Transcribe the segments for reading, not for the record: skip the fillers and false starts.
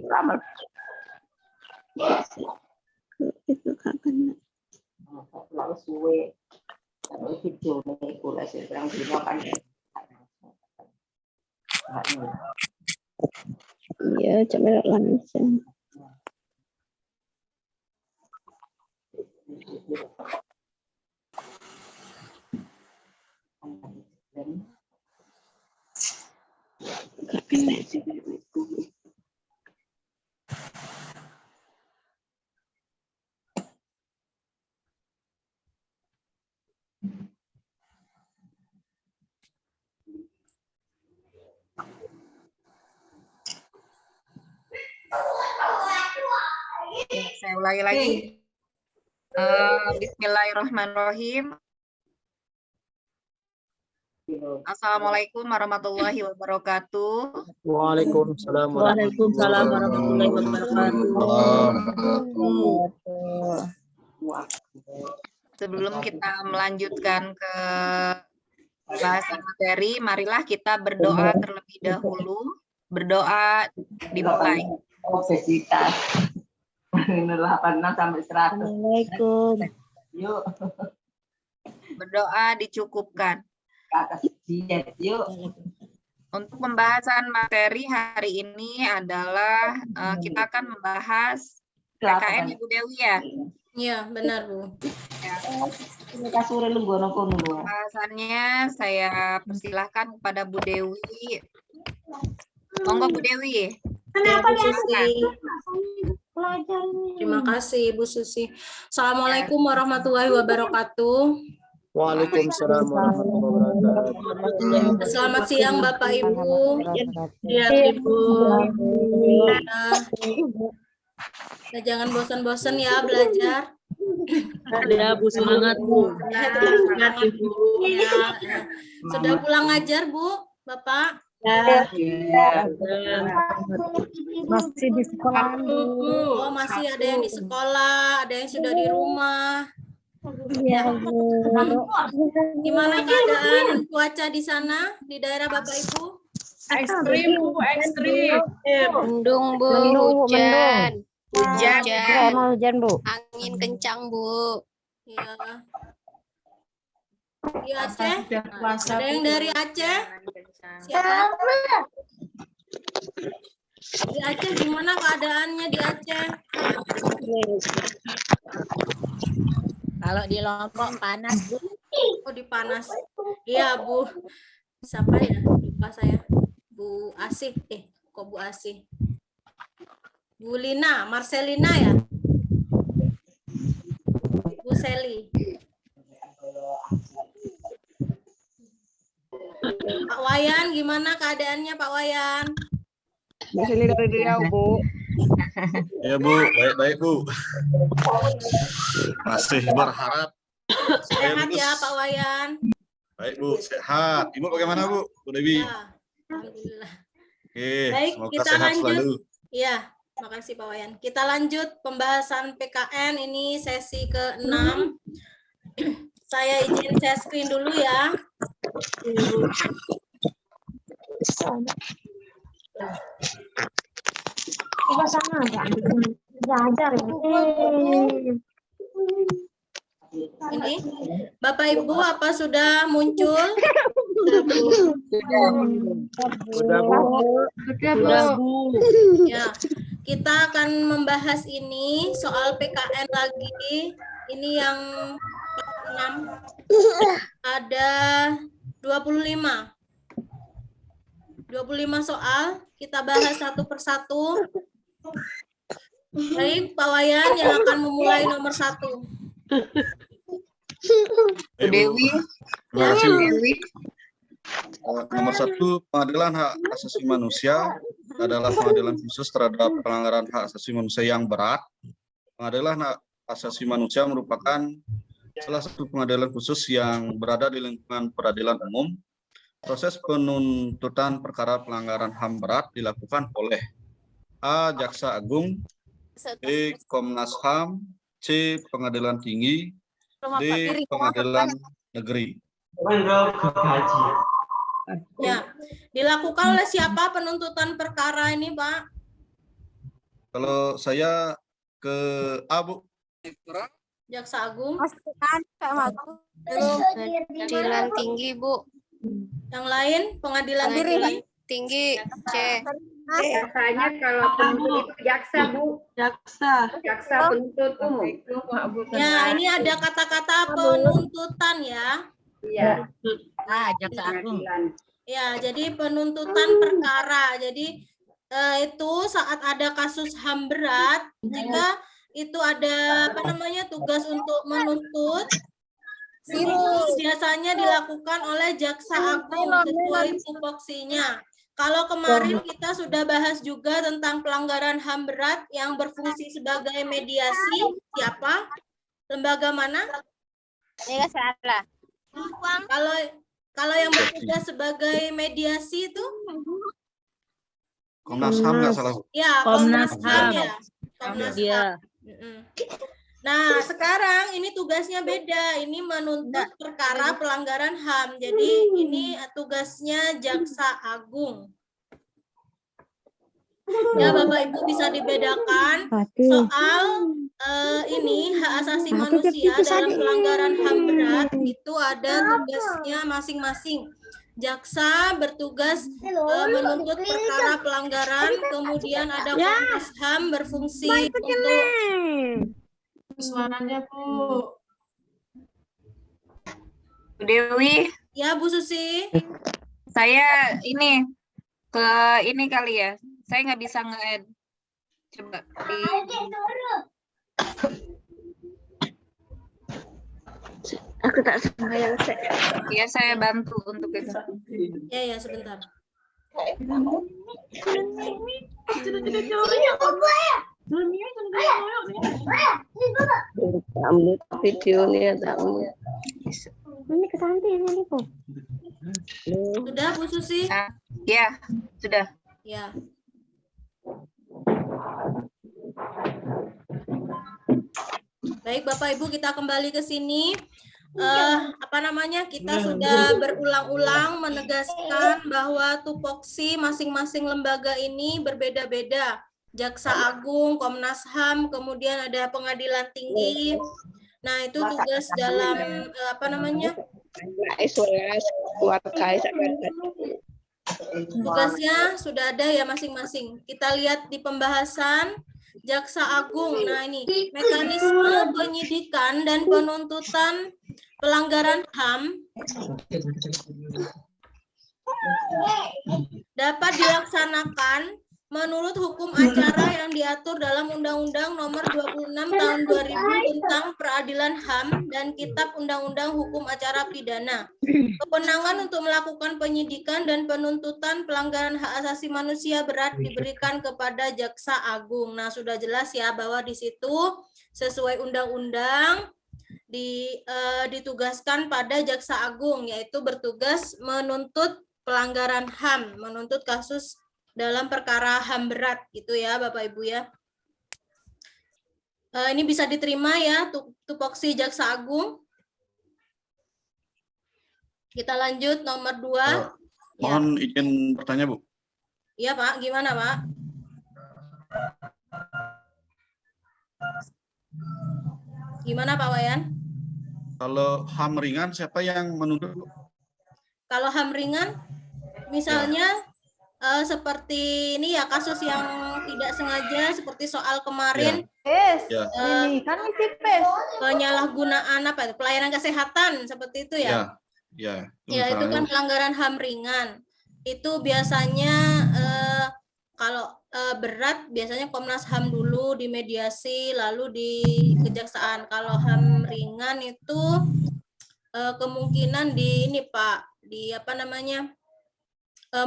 lama. Itu kapan? Lalu suwe. Lalu video nih boleh sih yang dino kan. Iya, coba langsung. Saya ulangi lagi. Bismillahirrahmanirrahim. Assalamualaikum warahmatullahi wabarakatuh. Waalaikumsalam warahmatullahi wabarakatuh. Sebelum kita melanjutkan ke bahasan materi, marilah kita berdoa terlebih dahulu. Berdoa dimulai. Obesitas. 86 sampai 100. Assalamualaikum. Yuk. Berdoa dicukupkan. Ke atas diet, yuk. Untuk pembahasan materi hari ini adalah kita akan membahas PKN Ibu Dewi ya. Iya, benar, Bu. Pembahasannya saya persilahkan kepada Bu Dewi. Monggo Bu Dewi. Kenapa Bu Susi? Terima kasih Bu Susi. Assalamualaikum warahmatullahi wabarakatuh. Waalaikumsalam warahmatullahi wabarakatuh. Selamat siang Bapak Ibu. Ya, Ibu. Nah, jangan bosan-bosan ya belajar. Ya Bu, semangat Bu. Semangat Ibu. Ya. Sudah pulang ngajar Bu, Bapak? Ya. Masih di sekolah. Oh, masih ada yang di sekolah, ada yang sudah di rumah. Iya, Bu. Gimana keadaan cuaca di sana, di daerah Bapak Ibu? Ekstrim Bu, ekstrim. Mendung Bu, Hujan. hujan, Bu. angin kencang Bu. Iya. Di Aceh? Sudah puasa. Ada yang dari Aceh? Siapa? Di Aceh gimana keadaannya di Aceh? Kalau di Lombok panas Bu. Oh, di panas. Iya, Bu. Siapa ya? Lupa saya. Bu Asih. Kok Bu Asih? Bu Lina, Marcelina ya? Bu Seli. Pak Wayan, gimana keadaannya Pak Wayan? Masih dari Riau, Bu. Ya Bu, baik-baik Bu. Masih berharap. Sehat ya Pak Wayan? Baik Bu, sehat. Ibu bagaimana Bu? Bu Dewi? Ya, alhamdulillah. Oke, Baik, semoga kita sehat lanjut. selalu. Iya, makasih Pak Wayan. Kita lanjut pembahasan PKN, ini sesi ke-6. Saya izin share screen dulu ya. Coba sana, Pak. Belajar. Ini, Bapak Ibu, apa sudah muncul? Sudah Bu. Ya, kita akan membahas ini soal PKN lagi. Ini yang 6. Ada 25 soal. Kita bahas satu persatu. Baik, Pak Wayan yang akan memulai nomor 1. Baik, Bu. Dewi. Terima kasih Bu. Dewi. Nomor 1, pengadilan hak asasi manusia adalah pengadilan khusus terhadap pelanggaran hak asasi manusia yang berat. Pengadilan hak asasi manusia merupakan salah satu pengadilan khusus yang berada di lingkungan peradilan umum. Proses penuntutan perkara pelanggaran HAM berat dilakukan oleh A. Jaksa Agung, B. Komnas HAM, C. Pengadilan Tinggi, D. Pengadilan Negeri. Ya, dilakukan oleh siapa penuntutan perkara ini, Pak? Kalau saya ke A, Bu. Jaksa Agung. Pengadilan tinggi, Bu. Yang lain pengadilan tinggi. Tinggi. C. Biasanya kalau penuntut itu jaksa, Bu. Jaksa penuntut umum. Ya, ini ada kata-kata penuntutan ya. Iya. Jaksa Agung. Ya, jadi penuntutan perkara. Jadi itu saat ada kasus HAM berat, jika itu ada tugas untuk menuntut, itu biasanya dilakukan oleh Jaksa Agung sesuai tupoksinya. Kalau kemarin kita sudah bahas juga tentang pelanggaran HAM berat yang berfungsi sebagai mediasi, siapa? Lembaga mana? Ini salah. Kalau yang bertugas sebagai mediasi itu? Komnas HAM nggak salah, Bu. Ya, Komnas HAM ya. Komnas Iya. HAM. Nah, sekarang ini tugasnya beda. Ini menuntut perkara pelanggaran HAM. Jadi ini tugasnya Jaksa Agung. Ya, Bapak Ibu bisa dibedakan soal ini hak asasi manusia dalam pelanggaran HAM berat itu ada tugasnya masing-masing. Jaksa bertugas menuntut perkara pelanggaran, kemudian ada Komnas HAM berfungsi untuk Suaranya, Bu. Bu Dewi, ya Bu Susi. saya ini ke ini kali ya. Saya nggak bisa nge-add. Coba di Aku tak sembahyang. ya saya bantu untuk itu. Ya, sebentar. Videonya ini kesantian ini, Bu. Sudah Bu Susi? Nah, ya, sudah. Ya. Baik Bapak Ibu, kita kembali ke sini. Kita sudah berulang-ulang menegaskan bahwa tupoksi masing-masing lembaga ini berbeda-beda. Jaksa Agung, Komnas HAM, kemudian ada Pengadilan Tinggi. Nah, itu tugas dalam tugasnya sudah ada ya masing-masing. Kita lihat di pembahasan Jaksa Agung. Nah, ini mekanisme penyidikan dan penuntutan pelanggaran HAM dapat dilaksanakan menurut hukum acara yang diatur dalam Undang-Undang Nomor 26 Tahun 2000 tentang Peradilan HAM dan Kitab Undang-Undang Hukum Acara Pidana. Kewenangan untuk melakukan penyidikan dan penuntutan pelanggaran hak asasi manusia berat diberikan kepada Jaksa Agung. Nah, sudah jelas ya bahwa di situ sesuai undang-undang ditugaskan pada Jaksa Agung, yaitu bertugas menuntut pelanggaran HAM, menuntut kasus dalam perkara HAM berat gitu ya Bapak Ibu ya. Ini bisa diterima ya tupoksi Jaksa Agung. Kita lanjut nomor 2. Mohon izin bertanya, Bu. Iya Pak, gimana Pak? Gimana Pak Wayan? Kalau HAM ringan siapa yang menuntut, Bu? Kalau HAM ringan, misalnya seperti ini ya kasus yang tidak sengaja seperti soal kemarin penyalahgunaan pelayanan kesehatan seperti itu ya. Ya, Itu kan pelanggaran HAM ringan. Itu biasanya kalau berat biasanya Komnas HAM dulu di mediasi lalu di kejaksaan. Kalau HAM ringan itu kemungkinan di ini Pak, di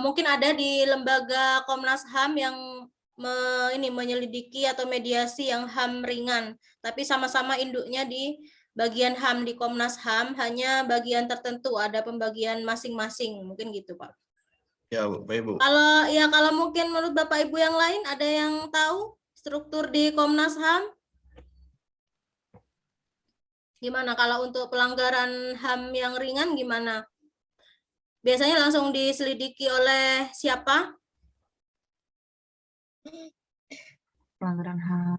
mungkin ada di lembaga Komnas HAM yang menyelidiki atau mediasi yang HAM ringan, tapi sama-sama induknya di bagian HAM di Komnas HAM, hanya bagian tertentu ada pembagian masing-masing, mungkin gitu Pak. Ya, Bu. Baik, Bu. Kalau mungkin menurut Bapak Ibu yang lain ada yang tahu struktur di Komnas HAM? Gimana kalau untuk pelanggaran HAM yang ringan gimana? Biasanya langsung diselidiki oleh siapa? pelanggaran HAM.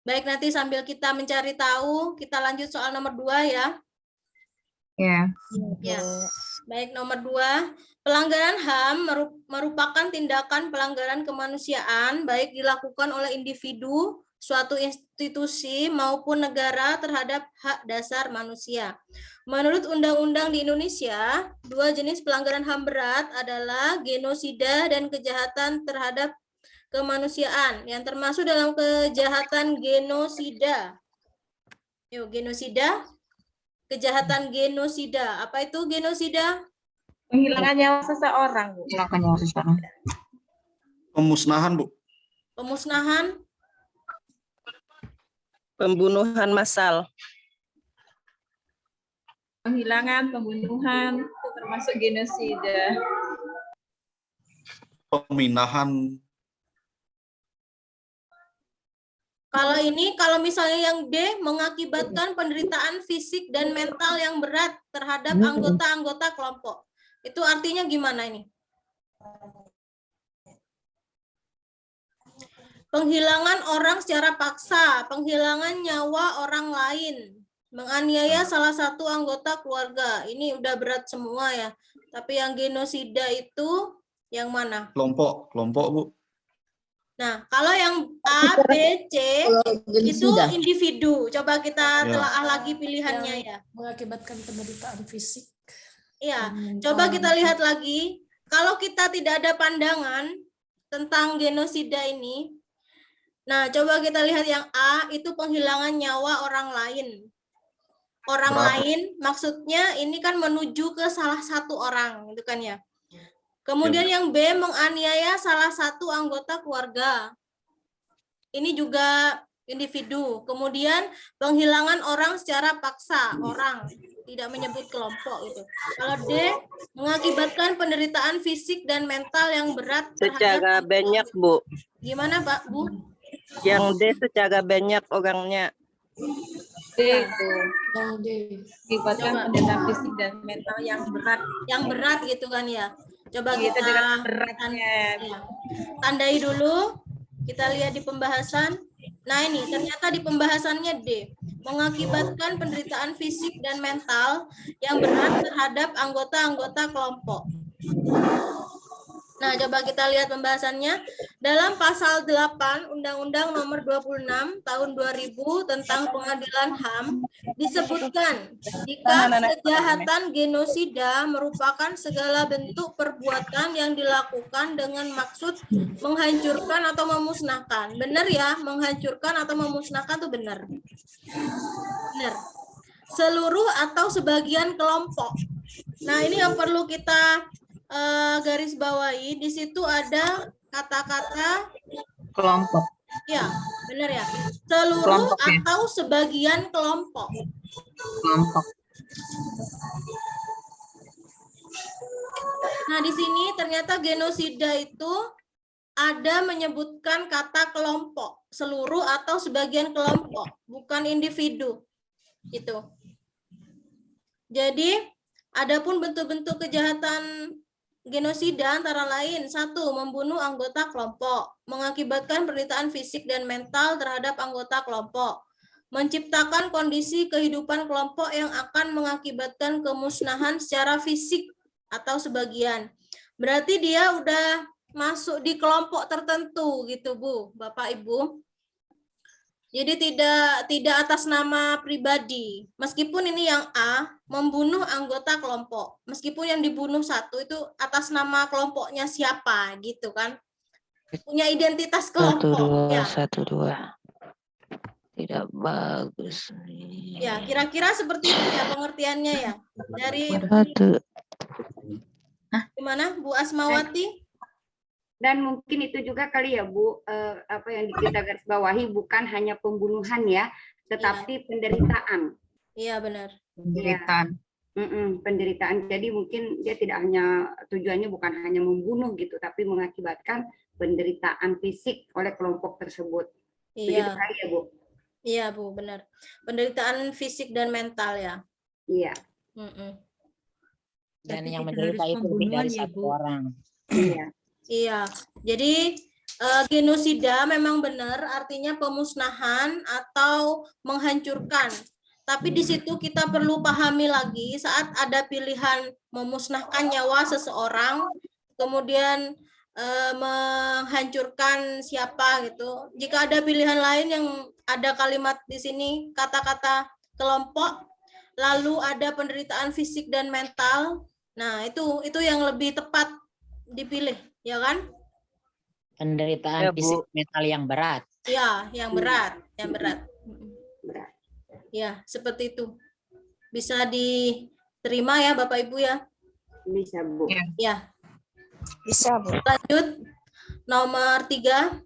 Baik, nanti sambil kita mencari tahu, kita lanjut soal nomor 2 ya. Ya. Ya. Baik, nomor 2. Pelanggaran HAM merupakan tindakan pelanggaran kemanusiaan baik dilakukan oleh individu, suatu institusi maupun negara terhadap hak dasar manusia. Menurut undang-undang di Indonesia, 2 jenis pelanggaran HAM berat adalah genosida dan kejahatan terhadap kemanusiaan yang termasuk dalam kejahatan genosida. Yuk, genosida, kejahatan genosida. Apa itu genosida? Penghilangan nyawa seseorang, Bu. Silakan ya, sekarang. Pemusnahan, Bu. Pemusnahan, Pembunuhan massal. Penghilangan, pembunuhan, itu termasuk genosida. Peminahan. kalau misalnya yang D mengakibatkan penderitaan fisik dan mental yang berat terhadap anggota-anggota kelompok. Itu artinya gimana ini? Penghilangan orang secara paksa, penghilangan nyawa orang lain, menganiaya salah satu anggota keluarga. Ini udah berat semua ya. Tapi yang genosida itu yang mana? Kelompok, Bu. Nah, kalau yang A, B, C itu individu. Coba kita telaah lagi pilihannya ya. Mengakibatkan penderitaan fisik. Iya, coba kita lihat lagi. Kalau kita tidak ada pandangan tentang genosida ini, nah coba kita lihat yang A, itu penghilangan nyawa orang lain. Orang lain maksudnya ini kan menuju ke salah satu orang, gitu kan ya. Kemudian yang B, menganiaya salah satu anggota keluarga. Ini juga individu. Kemudian penghilangan orang secara paksa, orang, tidak menyebut kelompok itu. Kalau D, mengakibatkan penderitaan fisik dan mental yang berat Secara banyak, Bu. Gimana, Pak, Bu? Yang D secara banyak orangnya. D itu. Yang D. Mengakibatkan penderitaan fisik dan mental yang berat. Yang berat gitu kan ya. Coba Kita kita dengan beratnya. tandai dulu. Kita lihat di pembahasan. Nah ini ternyata di pembahasannya D. Mengakibatkan penderitaan fisik dan mental yang berat terhadap anggota-anggota kelompok. Nah, coba kita lihat pembahasannya. Dalam pasal 8 Undang-Undang Nomor 26 Tahun 2000 tentang Pengadilan HAM disebutkan jika kejahatan genosida merupakan segala bentuk perbuatan yang dilakukan dengan maksud menghancurkan atau memusnahkan. Benar ya, menghancurkan atau memusnahkan itu benar. Benar. Seluruh atau sebagian kelompok. Nah, ini yang perlu kita garis bawahi. Di situ ada kata-kata Kelompok. ya, benar ya. Seluruh Kelompok, ya. atau sebagian kelompok. Kelompok. Nah, di sini ternyata genosida itu ada menyebutkan kata kelompok, seluruh atau sebagian kelompok, bukan individu. Itu. Jadi, adapun bentuk-bentuk kejahatan genosida antara lain, 1. Membunuh anggota kelompok, mengakibatkan penderitaan fisik dan mental terhadap anggota kelompok, menciptakan kondisi kehidupan kelompok yang akan mengakibatkan kemusnahan secara fisik atau sebagian. Berarti dia udah masuk di kelompok tertentu gitu, Bu, Bapak, Ibu. Jadi tidak atas nama pribadi. Meskipun ini yang A, membunuh anggota kelompok. Meskipun yang dibunuh 1 itu atas nama kelompoknya siapa gitu kan. Punya identitas kelompok. 1-2. Tidak bagus. Ya, kira-kira seperti itu ya pengertiannya ya. Dari gimana Bu Asmawati? Dan mungkin itu juga kali ya Bu, apa yang kita garis bawahi bukan hanya pembunuhan ya, tetapi penderitaan. Iya benar. Penderitaan. Penderitaan. Jadi mungkin dia tidak hanya tujuannya bukan hanya membunuh gitu, tapi mengakibatkan penderitaan fisik oleh kelompok tersebut. Begitu Iya. kali ya Bu? Iya Bu, benar. Penderitaan fisik dan mental ya. Iya. Dan Tapi yang tidak menderita harus itu lebih pembunuhan dari ya, 1 Bu? orang. Iya. Iya, jadi genosida memang benar artinya pemusnahan atau menghancurkan. Tapi di situ kita perlu pahami lagi saat ada pilihan memusnahkan nyawa seseorang, kemudian menghancurkan siapa gitu. Jika ada pilihan lain yang ada kalimat di sini kata-kata kelompok, lalu ada penderitaan fisik dan mental. Nah, itu yang lebih tepat dipilih, ya kan? Penderitaan Ya, fisik Bu. mental yang berat. Ya, yang berat, yang berat. Berat. Ya, seperti itu. Bisa diterima ya Bapak Ibu ya. Bisa, Bu. Ya, Bisa, Bu. lanjut. Nomor 3.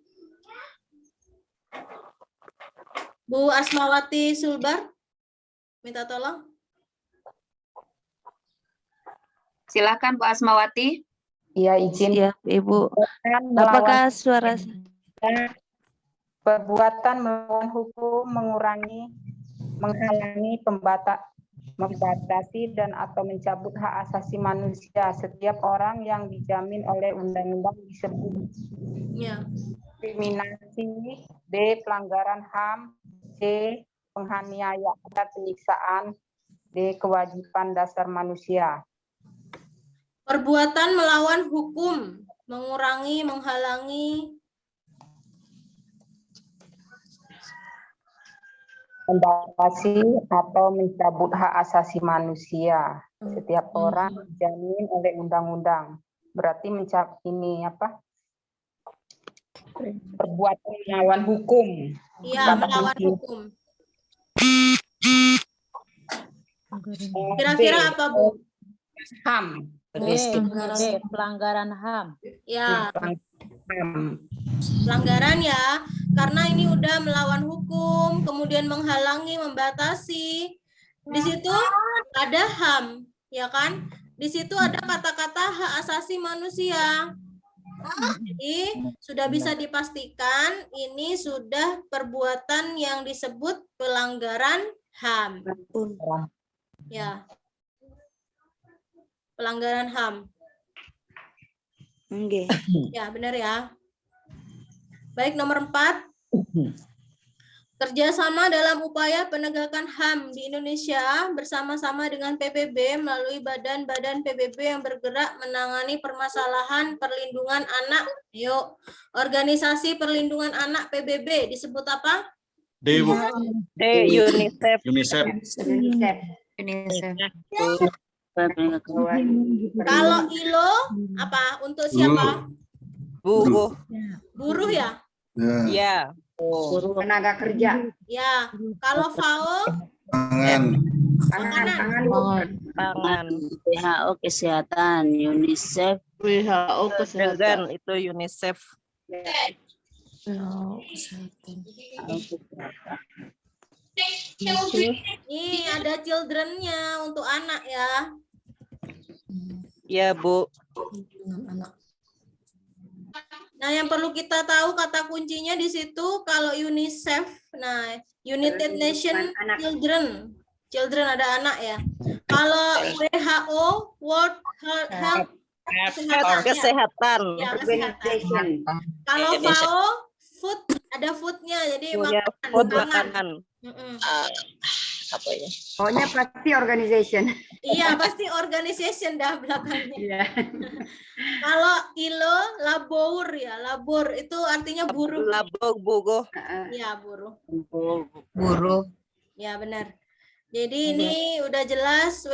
Bu Asmawati Sulbar, minta tolong. Silakan Bu Asmawati. Iya, izin. Ya, Ibu. Melawan Apakah suara perbuatan melawan hukum, menghalangi, membatasi dan atau mencabut hak asasi manusia setiap orang yang dijamin oleh undang-undang disebut Ya. diskriminasi, D. pelanggaran HAM, C. penganiayaan dan penyiksaan, D. kewajiban dasar manusia. Perbuatan melawan hukum, mengurangi, menghalangi, membatasi atau mencabut hak asasi manusia setiap orang dijamin oleh undang-undang. Berarti ini apa? Perbuatan melawan hukum. ya melawan hukum. Kira-kira apa Bu? HAM. Pelanggaran HAM. Ya, HAM. pelanggaran ya, karena ini udah melawan hukum, kemudian menghalangi, membatasi. Di situ ada HAM, ya kan? Di situ ada kata-kata hak asasi manusia. Jadi sudah bisa dipastikan ini sudah perbuatan yang disebut pelanggaran HAM. Ya. Pelanggaran HAM. Ya, benar ya. Baik, nomor 4. Kerjasama dalam upaya penegakan HAM di Indonesia bersama-sama dengan PBB melalui badan-badan PBB yang bergerak menangani permasalahan perlindungan anak. Yuk, organisasi perlindungan anak PBB disebut apa? D, Bu. D, UNICEF. UNICEF. Kalau ILO apa? Untuk siapa? Buruh. Buruh ya? Ya. Tenaga kerja. Ya. Kalau FAO? Pangan. Pangan. WHO kesehatan, UNICEF. WHO kesehatan itu UNICEF. Nih ada children-nya untuk anak ya. Ya, Bu. Nah, yang perlu kita tahu kata kuncinya di situ kalau UNICEF, nah United Nations Children ada anak ya. Kalau WHO World Health Kesehatan. Ya, kesehatan. Kalau FAO food ada foodnya jadi Makanan. Apa ya? Pokoknya pasti organization. Iya, pasti organization dah belakangnya. Iya. Kalau ILO labor ya, labor itu artinya buruh. Buruh. Iya, buruh. Buruh. Ya, benar. Jadi ini udah jelas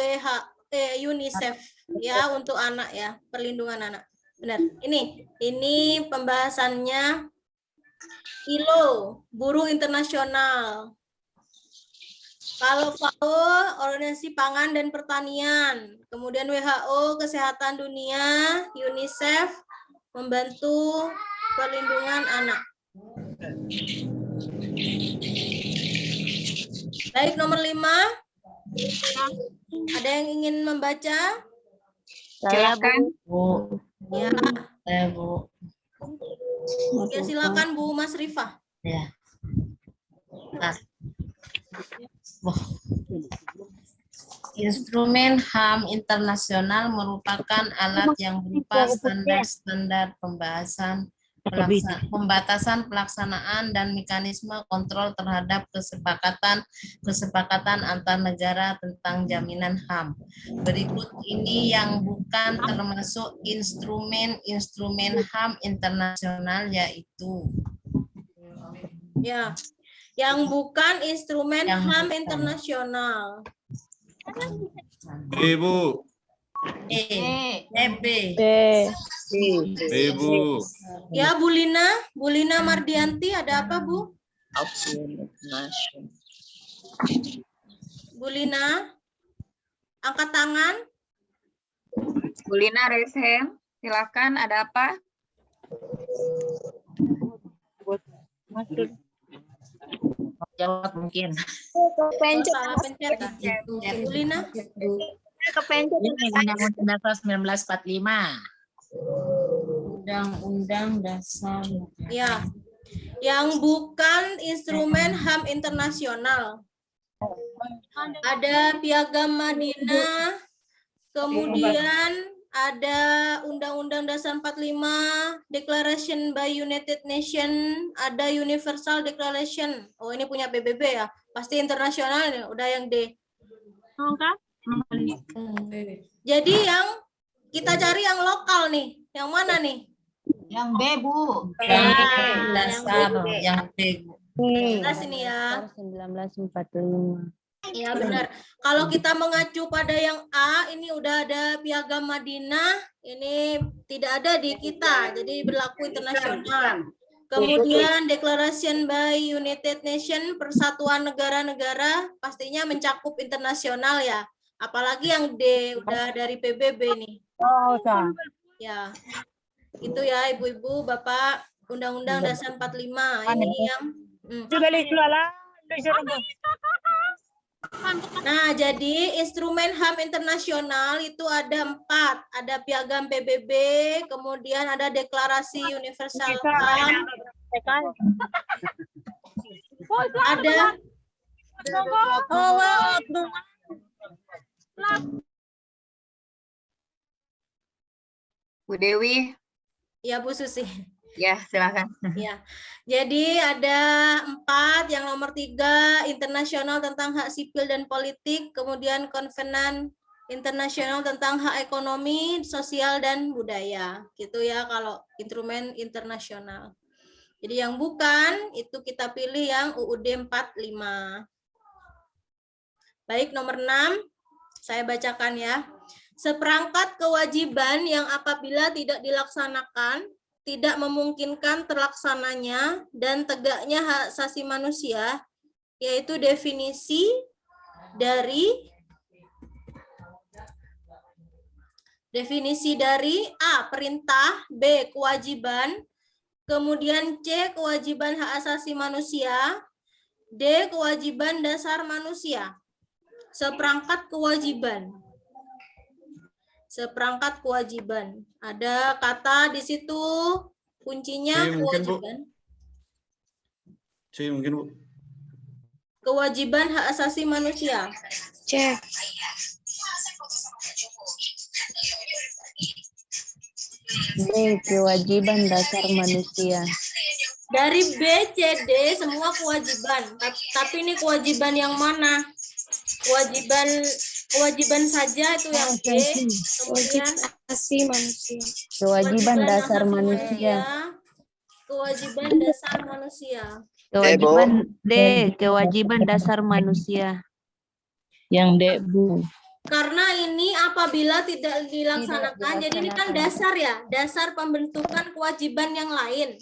UNICEF ya untuk anak ya, perlindungan anak. Benar. Ini pembahasannya ILO, Buruh Internasional. Kalau FAO, Organisasi Pangan dan Pertanian. Kemudian WHO, Kesehatan Dunia, UNICEF, membantu perlindungan anak. Baik, nomor 5. Ada yang ingin membaca? Silakan. Bu. Ya. Saya, Bu. Ya, silakan Bu Mas Rifah. Ya. Instrumen HAM internasional merupakan alat yang berupa standar-standar pembatasan pelaksanaan dan mekanisme kontrol terhadap kesepakatan antar negara tentang jaminan HAM. Berikut ini yang bukan termasuk instrumen HAM internasional, yaitu Ya, yang bukan instrumen HAM internasional. Ibu. B. Ibu. Ya, Bu Lina Mardianti, ada apa, Bu? Bu Lina, angkat tangan. Bu Lina raise hand. Silakan, ada apa? jawab mungkin. Salah pencet. Bu Lina. Ini Undang-Undang Dasar 1945. Undang-Undang Dasar. Ya, yang bukan instrumen HAM internasional. Ada Piagam Madinah, kemudian ada Undang-Undang Dasar 45, Declaration by United Nations, ada Universal Declaration. Oh, ini punya PBB ya, pasti internasional ya, udah yang D. Jadi yang kita cari yang lokal nih, yang mana nih? Yang B, Bu. Yang B, Bu. Jelas ini ya. 1945. Iya benar. Kalau kita mengacu pada yang A, ini udah ada Piagam Madinah, ini tidak ada di kita, jadi berlaku internasional. Kemudian Declaration by United Nations, Persatuan Negara-Negara, pastinya mencakup internasional ya. Apalagi yang D, udah dari PBB nih. Ya, itu ya Ibu-Ibu, Bapak, Undang-Undang Dasar 45. Ini yang... Nah, jadi instrumen HAM internasional itu ada 4. Ada Piagam PBB, kemudian ada Deklarasi Universal HAM, ada Bu Dewi. ya Bu Susi. Ya, silakan. Ya, jadi ada 4, yang nomor 3 internasional tentang hak sipil dan politik, kemudian konvenan internasional tentang hak ekonomi, sosial dan budaya, gitu ya kalau instrumen internasional. Jadi yang bukan itu kita pilih yang UUD 45. Baik, nomor 6 saya bacakan ya. Seperangkat kewajiban yang apabila tidak dilaksanakan tidak memungkinkan terlaksananya dan tegaknya hak asasi manusia, yaitu definisi dari A, perintah, B, kewajiban, kemudian C, kewajiban hak asasi manusia, D, kewajiban dasar manusia. Seperangkat kewajiban. Seperangkat kewajiban. Ada kata di situ kuncinya kewajiban. C mungkin, Bu. Kewajiban hak asasi manusia. Cek. B, kewajiban dasar manusia. Dari B, C, D semua kewajiban. Tapi ini kewajiban yang mana? Kewajiban saja itu yang B. Kemudian Asasi manusia. Kewajiban dasar manusia. Kewajiban dasar manusia. Kewajiban D, kewajiban dasar manusia. Yang D, Bu. Karena ini apabila tidak dilaksanakan, jadi ini kan dasar ya, dasar pembentukan kewajiban yang lain.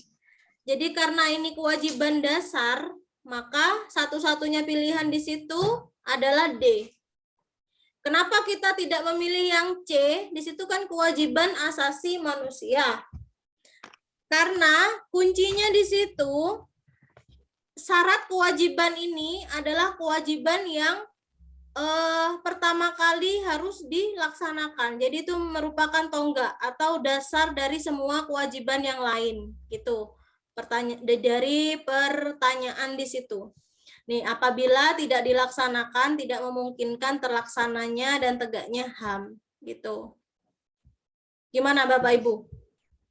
Jadi karena ini kewajiban dasar, maka satu-satunya pilihan di situ adalah D. Kenapa kita tidak memilih yang C? Di situ kan kewajiban asasi manusia. Karena kuncinya di situ, syarat kewajiban ini adalah kewajiban yang pertama kali harus dilaksanakan. Jadi itu merupakan tonggak atau dasar dari semua kewajiban yang lain. Gitu. Dari pertanyaan di situ. Nih, apabila tidak dilaksanakan, tidak memungkinkan terlaksananya dan tegaknya HAM, gitu. Gimana Bapak Ibu?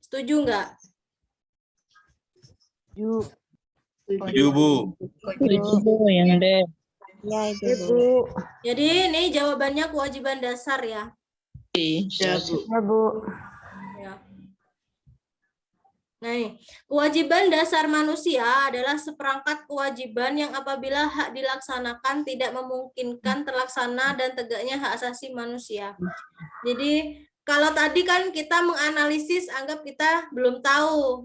Setuju nggak? Setuju, Bu. yang D. Ya, itu Bu. Jadi ini jawabannya kewajiban dasar ya. Ya, Bu. Ya. Nah, ini, kewajiban dasar manusia adalah seperangkat kewajiban yang apabila hak dilaksanakan tidak memungkinkan terlaksana dan tegaknya hak asasi manusia. Jadi kalau tadi kan kita menganalisis, anggap kita belum tahu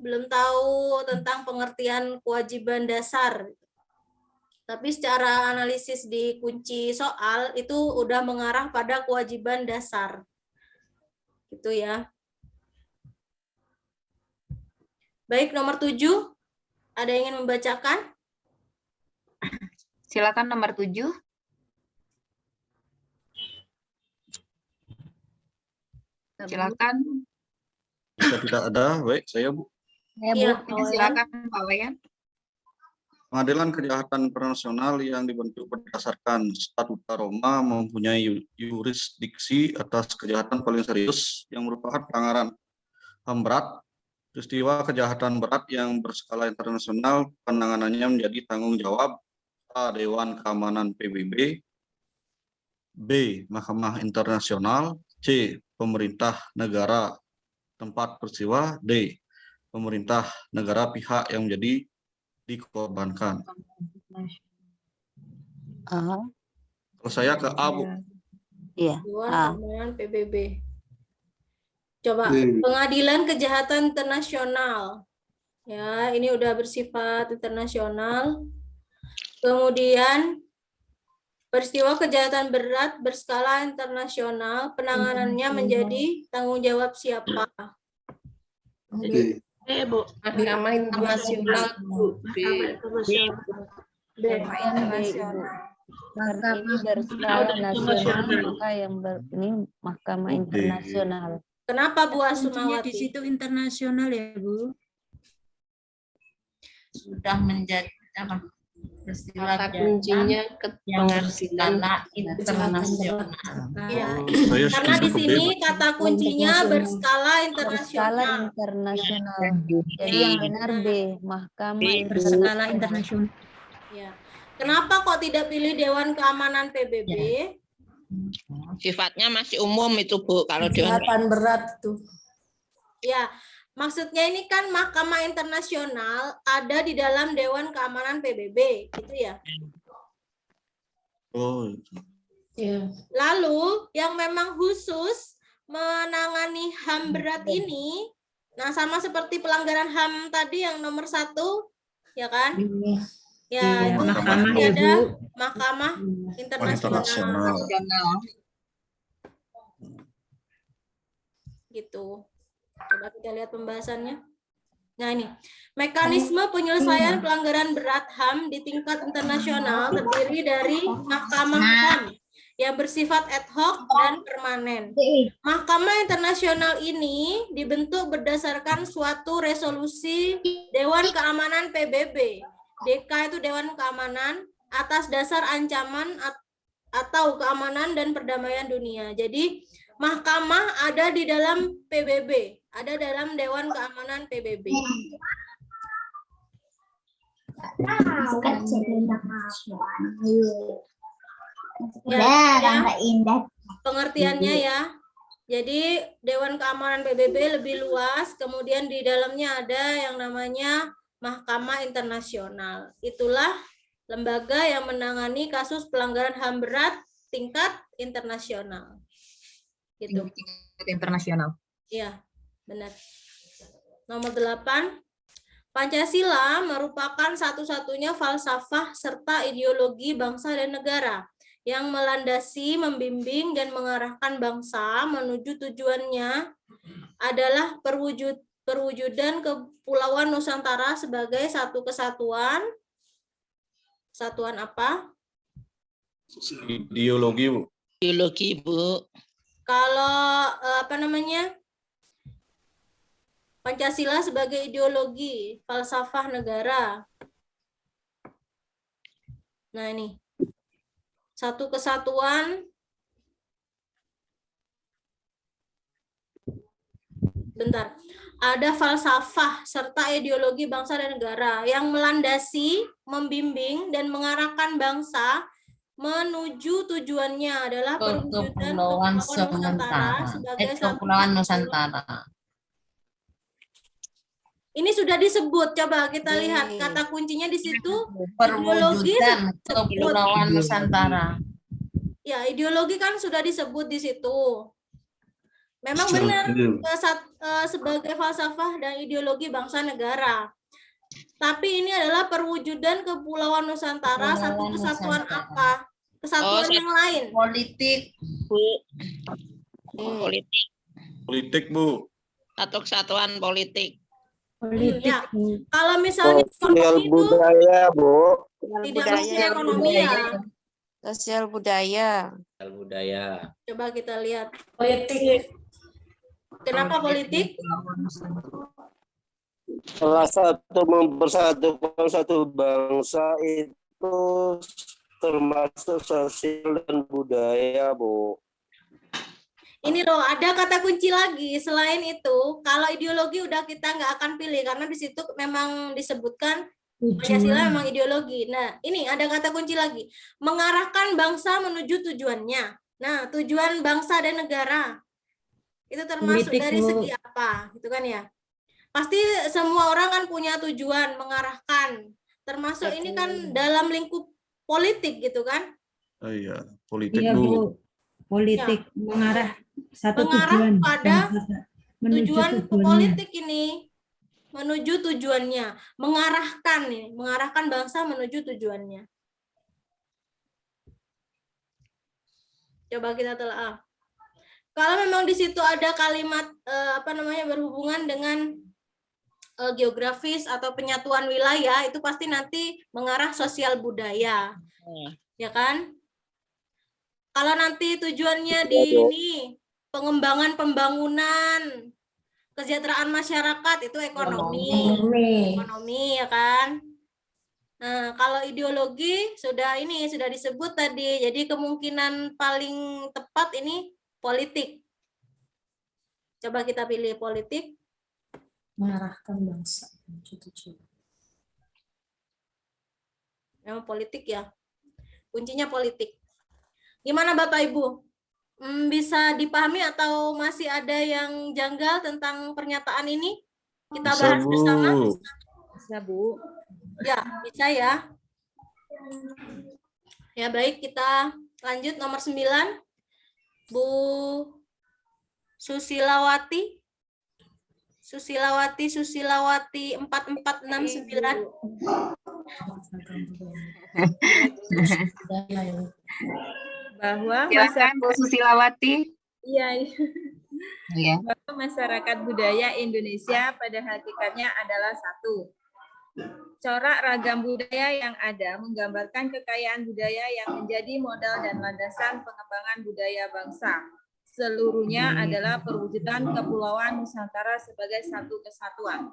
tentang pengertian kewajiban dasar. Tapi secara analisis di kunci soal itu udah mengarah pada kewajiban dasar. Gitu ya. Baik, nomor 7. Ada yang ingin membacakan? Silakan nomor 7. Silakan. Jika tidak ada, baik saya, Bu. Iya, Pak Wayan. Silakan Pak Wayan. Pengadilan Kejahatan Internasional yang dibentuk berdasarkan Statuta Roma mempunyai yurisdiksi atas kejahatan paling serius yang merupakan pelanggaran HAM berat. Peristiwa kejahatan berat yang berskala internasional penanganannya menjadi tanggung jawab A. Dewan Keamanan PBB, B. Mahkamah Internasional, C. Pemerintah negara tempat peristiwa, D. Pemerintah negara pihak yang menjadi dikorbankan. Kalau saya ke A, Bu. Iya. Dewan A. Keamanan PBB. Coba Pengadilan Kejahatan Internasional. Ya, ini udah bersifat internasional. Kemudian peristiwa kejahatan berat berskala internasional, penanganannya menjadi tanggung jawab siapa? B, Bu. Mahkamah Internasional. Karena ini berskala nasional, maka yang ini Mahkamah Internasional. Kenapa Bu Kuncinya Asmawati? di situ internasional ya, Bu. Sudah menjadi apa? Peristiwa Kata kuncinya yang berskala internasional. Iya. Saya Karena di setuju ke B, sini Bu. kata kuncinya berskala Berskala internasional. internasional. Jadi yang benar B, Mahkamah Berskala internasional. Ya. Kenapa kok tidak pilih Dewan Keamanan PBB? Sifatnya masih umum itu, Bu. Kalau Dewan berat tuh. Ya, maksudnya ini kan Mahkamah Internasional ada di dalam Dewan Keamanan PBB, gitu ya. Oh, Lalu yang memang khusus menangani HAM berat ini, nah sama seperti pelanggaran HAM tadi yang nomor 1, ya kan? Ya, itu Mahkamah pasti ya, ada Bu. Mahkamah Internasional. internasional. Gitu. Coba kita lihat pembahasannya. Nah ini, mekanisme penyelesaian pelanggaran berat HAM di tingkat internasional terdiri dari Mahkamah HAM yang bersifat ad hoc dan permanen. Mahkamah Internasional ini dibentuk berdasarkan suatu resolusi Dewan Keamanan PBB. DK itu Dewan Keamanan atas dasar ancaman atau keamanan dan perdamaian dunia. Jadi mahkamah ada di dalam PBB, ada dalam Dewan Keamanan PBB. Ya, pengertiannya ya. Jadi Dewan Keamanan PBB lebih luas, kemudian di dalamnya ada yang namanya Mahkamah Internasional. Itulah lembaga yang menangani kasus pelanggaran HAM berat tingkat internasional. Gitu. Tingkat internasional. Iya, benar. Nomor 8. Pancasila merupakan satu-satunya falsafah serta ideologi bangsa dan negara yang melandasi, membimbing, dan mengarahkan bangsa menuju tujuannya adalah perwujudan Kepulauan Nusantara sebagai satu kesatuan. Satuan apa? Ideologi, Bu. ideologi, Bu. Kalau apa namanya? Pancasila sebagai ideologi, falsafah negara. Nah, ini. Satu kesatuan. Bentar. Ada falsafah serta ideologi bangsa dan negara yang melandasi, membimbing, dan mengarahkan bangsa menuju tujuannya adalah perwujudan Kepulauan Nusantara sebagai satu Kepulauan kesatuan. Nusantara. Ini sudah disebut, coba kita lihat kata kuncinya di situ. Ideologi Perwujudan Kepulauan Nusantara. Ya, ideologi kan sudah disebut di situ. Memang benar sebagai falsafah dan ideologi bangsa negara. Tapi ini adalah perwujudan Kepulauan Nusantara, satu kesatuan apa? Kesatuan yang lain. Politik. Politik Politik, Bu. atau kesatuan politik. Ya. Kalau misalnya Sosial ekonomi itu budaya, Bu. tidak mesti ekonomi ya. Sosial budaya. Coba kita lihat. Politik. Kenapa politik? Salah satu mempersatukan satu bangsa itu termasuk sosial dan budaya, Bu. Ini loh, ada kata kunci lagi. Selain itu, kalau ideologi udah kita nggak akan pilih karena di situ memang disebutkan Pancasila memang ideologi. Nah, ini ada kata kunci lagi. Mengarahkan bangsa menuju tujuannya. Nah, tujuan bangsa dan negara itu termasuk Politik, dari Bu. segi apa, gitu kan ya? Pasti semua orang kan punya tujuan mengarahkan. Termasuk ini kan dalam lingkup politik gitu kan? Oh, iya, politik, Iya, Bu. Bu. Politik mengarah satu Mengarah tujuan pada bangsa, menuju tujuan tujuannya. politik ini, menuju tujuannya, mengarahkan nih, mengarahkan bangsa menuju tujuannya. Coba kita telah. Kalau memang di situ ada kalimat berhubungan dengan geografis atau penyatuan wilayah, itu pasti nanti mengarah sosial budaya, ya kan? Kalau nanti tujuannya di ini pengembangan pembangunan, kesejahteraan masyarakat itu ekonomi ya kan. Nah, kalau ideologi sudah disebut tadi. Jadi kemungkinan paling tepat ini politik. Coba kita pilih politik. Mengarahkan bangsa menuju tujuan. Memang politik ya. Kuncinya politik. Gimana Bapak Ibu? Bisa dipahami atau masih ada yang janggal tentang pernyataan ini? Kita Bisa, bahas Bu. bersama. Bisa, Bu. Ya, bisa ya. Ya, baik, kita lanjut nomor 9. Bu Susilawati 4469. Bahwa Silakan Bu Susilawati. Iya. Bahwa masyarakat budaya Indonesia pada hakikatnya adalah satu. Corak ragam budaya yang ada menggambarkan kekayaan budaya yang menjadi modal dan landasan pengembangan budaya bangsa. Seluruhnya adalah perwujudan Kepulauan Nusantara sebagai satu kesatuan.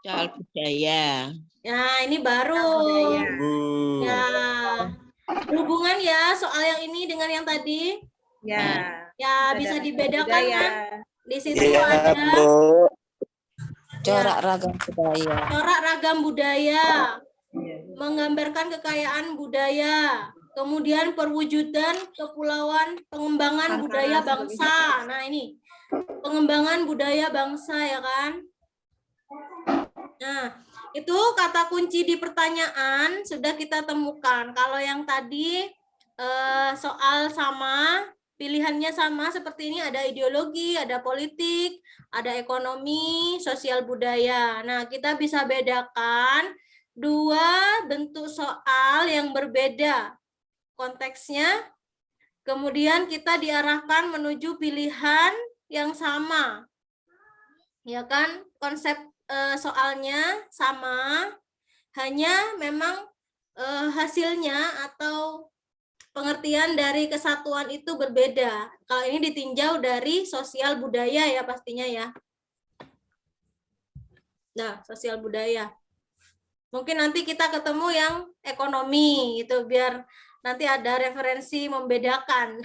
Soal budaya. Ya, ini baru. Bu. Ya. Hubungan ya soal yang ini dengan yang tadi. Ya. Ya, bisa dibedakan kan? Di situ Iya, ada Bu. Corak ragam budaya. corak ragam budaya, menggambarkan kekayaan budaya, kemudian perwujudan kepulauan, pengembangan budaya bangsa. Nah, ini pengembangan budaya bangsa ya kan. Nah, itu kata kunci di pertanyaan sudah kita temukan. Kalau yang tadi soal sama, pilihannya sama seperti ini, ada ideologi, ada politik, ada ekonomi, sosial budaya. Nah, kita bisa bedakan dua bentuk soal yang berbeda konteksnya. Kemudian kita diarahkan menuju pilihan yang sama. Ya kan? Konsep soalnya sama, hanya memang hasilnya atau pengertian dari kesatuan itu berbeda. Kalau ini ditinjau dari sosial budaya ya pastinya ya. Nah, sosial budaya. Mungkin nanti kita ketemu yang ekonomi itu biar nanti ada referensi membedakan.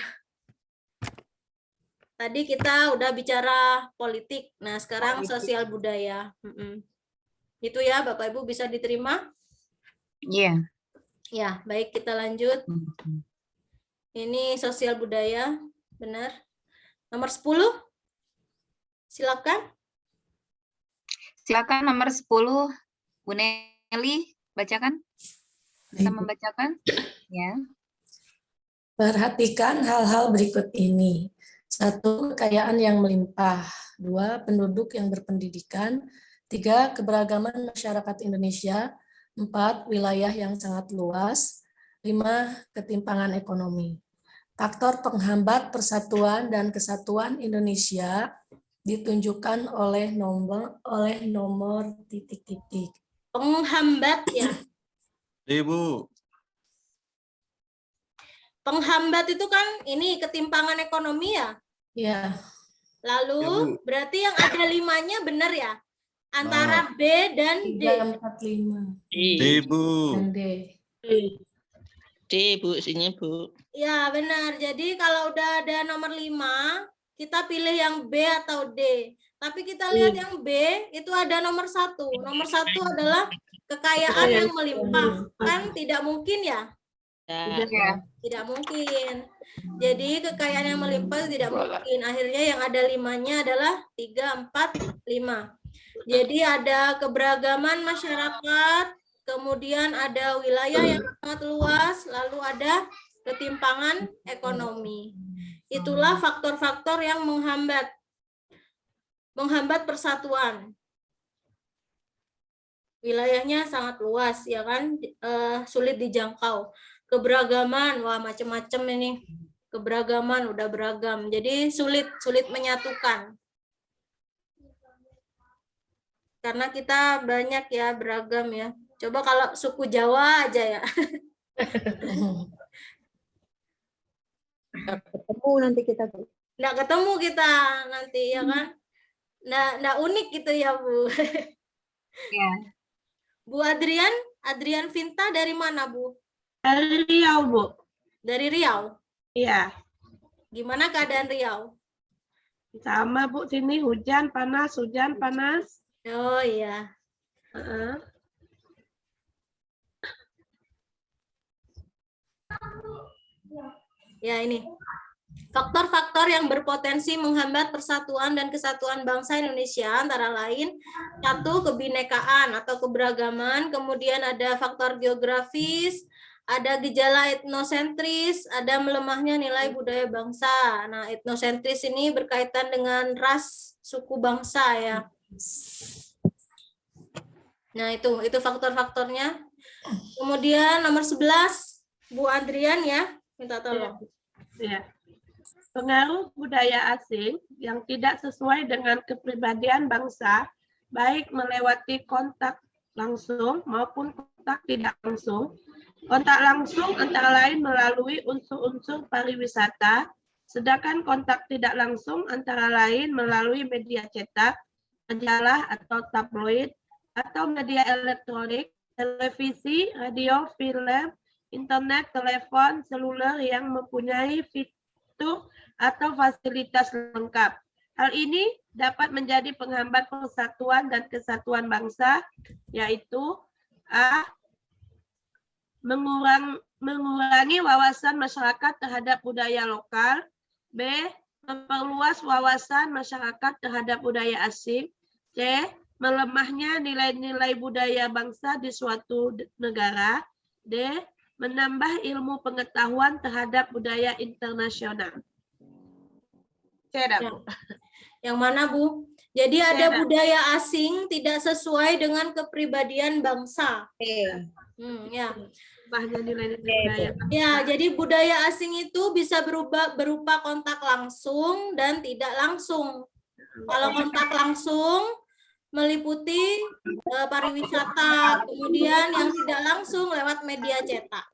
Tadi kita udah bicara politik. Nah, sekarang sosial budaya. Itu ya, Bapak Ibu bisa diterima? Iya. Ya, baik, kita lanjut. Ini sosial budaya, benar. Nomor 10. Silakan. Silakan nomor 10, Bu Nelly, bacakan. Bisa membacakan? Ya. Perhatikan hal-hal berikut ini. 1. Kekayaan yang melimpah. 2. Penduduk yang berpendidikan. 3. Keberagaman masyarakat Indonesia. 4. Wilayah yang sangat luas. 5. Ketimpangan ekonomi. Faktor penghambat persatuan dan kesatuan Indonesia ditunjukkan oleh nomor titik-titik. Penghambat ya. Ibu. Penghambat itu kan ini ketimpangan ekonomi ya. Ya. Lalu berarti yang ada 5-nya benar ya? Antara B dan D. 3, 4, 5. Ibu. Dan D. D, Bu, sini, Bu. Ya, benar. Jadi kalau udah ada nomor 5, kita pilih yang B atau D. Tapi kita lihat yang B, itu ada nomor 1. Nomor 1 adalah kekayaan yang melimpah. Kan tidak mungkin ya? Tidak mungkin. Jadi kekayaan yang melimpah tidak mungkin. Akhirnya yang ada 5-nya adalah 3, 4, 5. Jadi ada keberagaman masyarakat, kemudian ada wilayah yang sangat luas, lalu ada ketimpangan ekonomi. Itulah faktor-faktor yang menghambat persatuan. Wilayahnya sangat luas, ya kan, sulit dijangkau. Keberagaman, wah macam-macam ini. Keberagaman udah beragam, jadi sulit menyatukan. Karena kita banyak ya, beragam ya. Coba kalau suku Jawa aja ya. Ketemu nanti kita. Nggak ketemu kita nanti ya kan. Nggak unik gitu ya Bu. Ya. Bu Adrian Vinta dari mana Bu? Dari Riau Bu. Dari Riau? Iya. Gimana keadaan Riau? Sama Bu, sini hujan panas. Oh iya. Ya ini. Faktor-faktor yang berpotensi menghambat persatuan dan kesatuan bangsa Indonesia antara lain 1. Kebinekaan atau keberagaman, kemudian ada faktor geografis, ada gejala etnosentris, ada melemahnya nilai budaya bangsa. Nah, etnosentris ini berkaitan dengan ras, suku bangsa ya. Nah, itu faktor-faktornya. Kemudian nomor 11, Bu Adrian ya, minta tolong. Ya. Pengaruh budaya asing yang tidak sesuai dengan kepribadian bangsa, baik melewati kontak langsung maupun kontak tidak langsung. Kontak langsung antara lain melalui unsur-unsur pariwisata, sedangkan kontak tidak langsung antara lain melalui media cetak, majalah atau tabloid, atau media elektronik, televisi, radio, film, internet, telepon, seluler yang mempunyai fitur atau fasilitas lengkap. Hal ini dapat menjadi penghambat persatuan dan kesatuan bangsa, yaitu A. Mengurangi wawasan masyarakat terhadap budaya lokal, B. Memperluas wawasan masyarakat terhadap budaya asing, C. Melemahnya nilai-nilai budaya bangsa di suatu negara, D. Menambah ilmu pengetahuan terhadap budaya internasional. Yang mana Bu? Jadi ada budaya asing tidak sesuai dengan kepribadian bangsa. Ya. Ya, jadi budaya asing itu bisa berupa kontak langsung dan tidak langsung. Kalau kontak langsung meliputi pariwisata, kemudian yang tidak langsung lewat media cetak.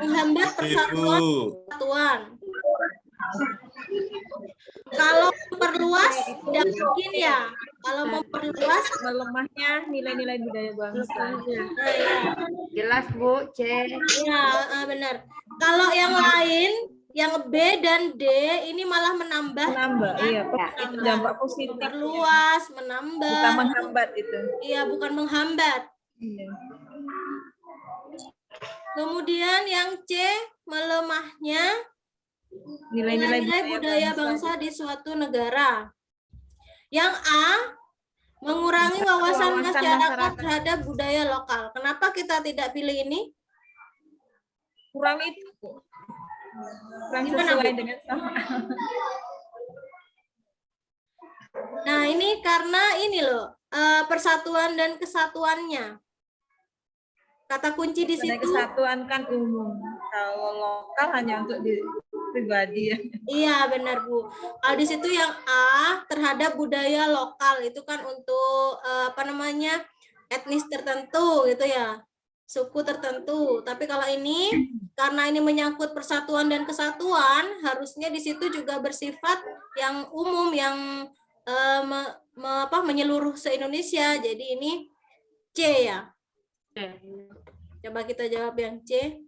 Menghambat persatuan. Kalau perluas tidak mungkin ya. Kalau memperluas melemahnya nilai-nilai budaya bangsa. Nah, ya. Jelas Bu, C. Ya, benar. Kalau yang lain, yang B dan D ini malah menambah. Menambah, iya. Dampak positif. Memperluas, menambah. Bukan menghambat itu. Iya, bukan menghambat. Iya. Kemudian yang C, melemahnya Nilai-nilai budaya bangsa di suatu negara. Yang A, mengurangi wawasan masyarakat terhadap budaya lokal. Kenapa kita tidak pilih ini? Kurang itu. Kurang Gimana, sesuai Bu? dengan sama. Nah, ini karena ini loh, persatuan dan kesatuannya. Kata kunci di Karena situ. kesatuan kan umum. Kalau lokal hanya untuk di pribadi ya. Iya, benar Bu. Kalau di situ yang A terhadap budaya lokal itu kan untuk etnis tertentu gitu ya, suku tertentu. Tapi kalau ini karena ini menyangkut persatuan dan kesatuan, harusnya di situ juga bersifat yang umum, yang menyeluruh se-Indonesia. Jadi ini C ya. Coba kita jawab yang C.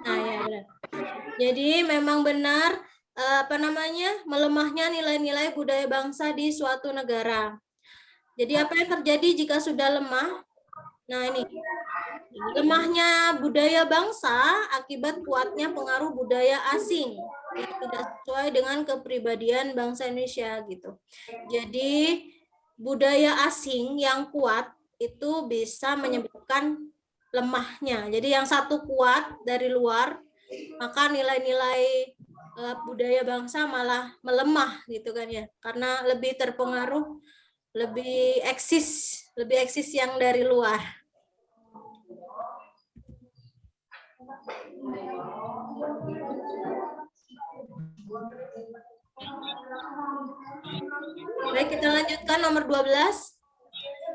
Nah, ya benar. Jadi memang benar melemahnya nilai-nilai budaya bangsa di suatu negara. Jadi apa yang terjadi jika sudah lemah? Nah, ini lemahnya budaya bangsa akibat kuatnya pengaruh budaya asing yang tidak sesuai dengan kepribadian bangsa Indonesia gitu. Jadi budaya asing yang kuat itu bisa menyebabkan lemahnya. Jadi yang satu kuat dari luar, maka nilai-nilai budaya bangsa malah melemah gitu kan ya. Karena lebih terpengaruh, lebih eksis yang dari luar. Baik, kita lanjutkan nomor 12.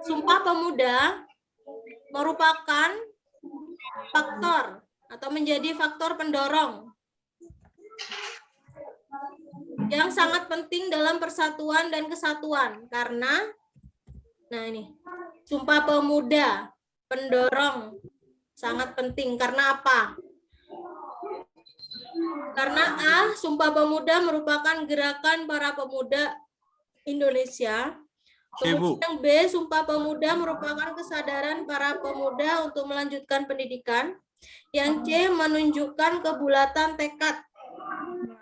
Sumpah Pemuda merupakan faktor atau menjadi faktor pendorong yang sangat penting dalam persatuan dan kesatuan karena Sumpah Pemuda pendorong sangat penting karena apa? Karena A, Sumpah Pemuda merupakan gerakan para pemuda Indonesia. Kemudian B, Sumpah Pemuda merupakan kesadaran para pemuda untuk melanjutkan pendidikan. Yang C, menunjukkan kebulatan tekad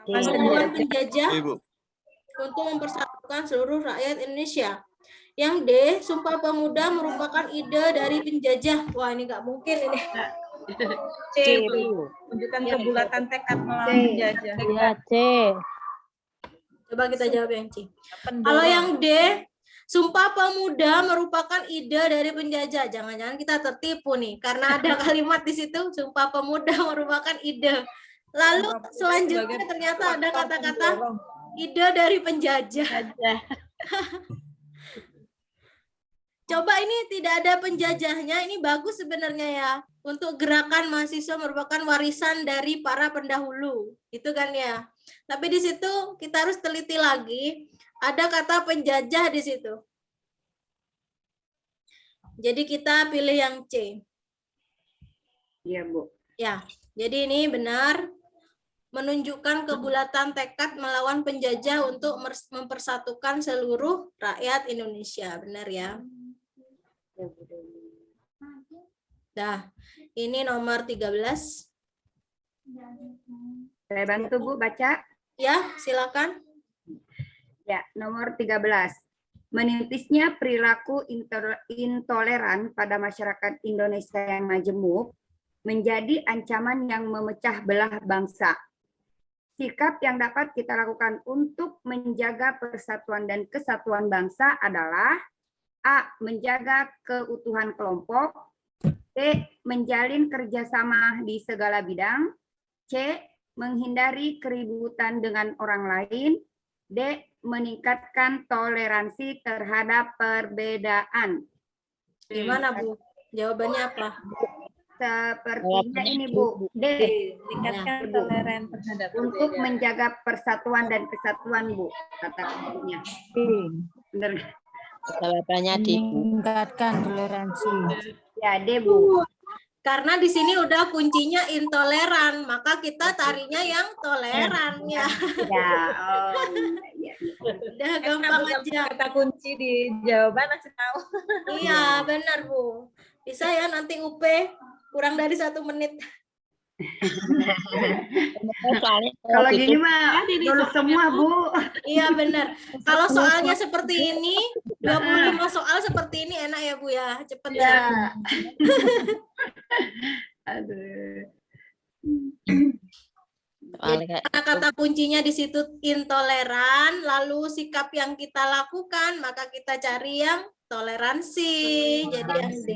melawan penjajah untuk mempersatukan seluruh rakyat Indonesia. Yang D, Sumpah Pemuda merupakan ide dari penjajah. Wah, ini nggak mungkin ini. C, menunjukkan kebulatan tekad melawan penjajah. Ya, C. Coba kita jawab yang C. Kalau yang D, Sumpah Pemuda merupakan ide dari penjajah. Jangan-jangan kita tertipu nih, karena ada kalimat di situ, Sumpah Pemuda merupakan ide. Lalu selanjutnya ternyata ada kata-kata ide dari penjajah. Coba ini tidak ada penjajahnya, ini bagus sebenarnya ya. Untuk gerakan mahasiswa merupakan warisan dari para pendahulu. Itu kan ya. Tapi di situ kita harus teliti lagi. Ada kata penjajah di situ. Jadi kita pilih yang C. Iya, Bu. Ya, jadi ini benar. Menunjukkan kebulatan tekad melawan penjajah untuk mempersatukan seluruh rakyat Indonesia. Benar ya? Nah, ini nomor 13. Saya bantu Bu baca. Ya, silakan. Ya, nomor 13. Menipisnya perilaku intoleran pada masyarakat Indonesia yang majemuk menjadi ancaman yang memecah belah bangsa. Sikap yang dapat kita lakukan untuk menjaga persatuan dan kesatuan bangsa adalah A. Menjaga keutuhan kelompok. B. Menjalin kerjasama di segala bidang. C. Menghindari keributan dengan orang lain. D. Meningkatkan toleransi terhadap perbedaan. Gimana Bu? Jawabannya apa? sepertinya ini Bu, D. Meningkatkan Bu. toleran terhadap Untuk budaya. menjaga persatuan dan kesatuan Bu, kata kuncinya. Benar. Jawabannya di Meningkatkan toleransi. Ya, D Bu. Karena di sini udah kuncinya intoleran, maka kita tarinya yang toleran ya. Ya, oh, iya. Udah gampang aja. Kata kunci di jawaban kasih tahu. Iya, benar Bu. Bisa ya nanti UP kurang dari 1 menit. Kalau gini mah lulus semua Bu. Iya benar. Kalau soalnya seperti ini, 25 soal seperti ini enak ya Bu ya, cepet Ya. ya. Aduh. Jadi, karena kata kuncinya di situ intoleran, lalu sikap yang kita lakukan, maka kita cari yang toleransi. Jadi yang D.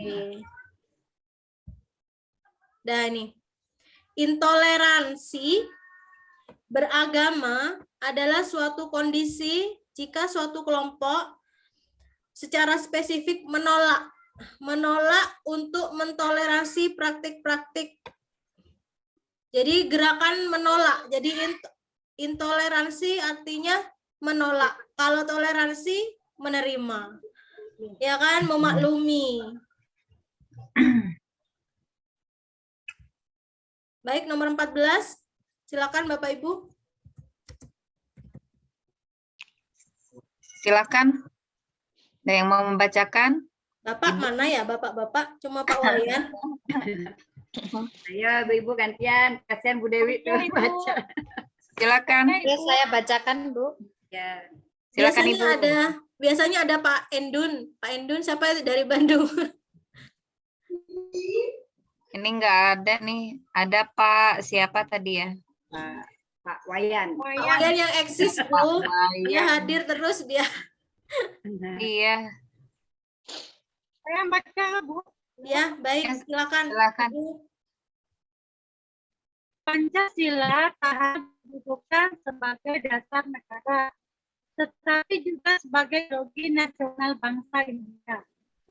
Nah ini, intoleransi beragama adalah suatu kondisi jika suatu kelompok secara spesifik menolak untuk mentoleransi praktik-praktik. Jadi gerakan menolak. Jadi intoleransi artinya menolak. Kalau toleransi menerima. Ya kan, memaklumi. Baik, nomor 14. Silakan Bapak Ibu. Silakan. Ada yang mau membacakan? Bapak mana ya, Bapak-bapak? Cuma Pak Wayan. Ayo Ibu gantian, kasihan Bu Dewi tuh baca. Silakan. Ya, saya bacakan, Bu. Ya. Silakan Biasanya ada Pak Endun. Pak Endun siapa dari Bandung? Ini enggak ada nih. Ada Pak siapa tadi ya? Pak Wayan. Wayan yang eksis, Bu. Dia hadir terus dia. Iya. Saya baca, Bu. Ya, baik. Silakan. Silakan. Pancasila tak dibutuhkan sebagai dasar negara, tetapi juga sebagai ideologi nasional bangsa Indonesia.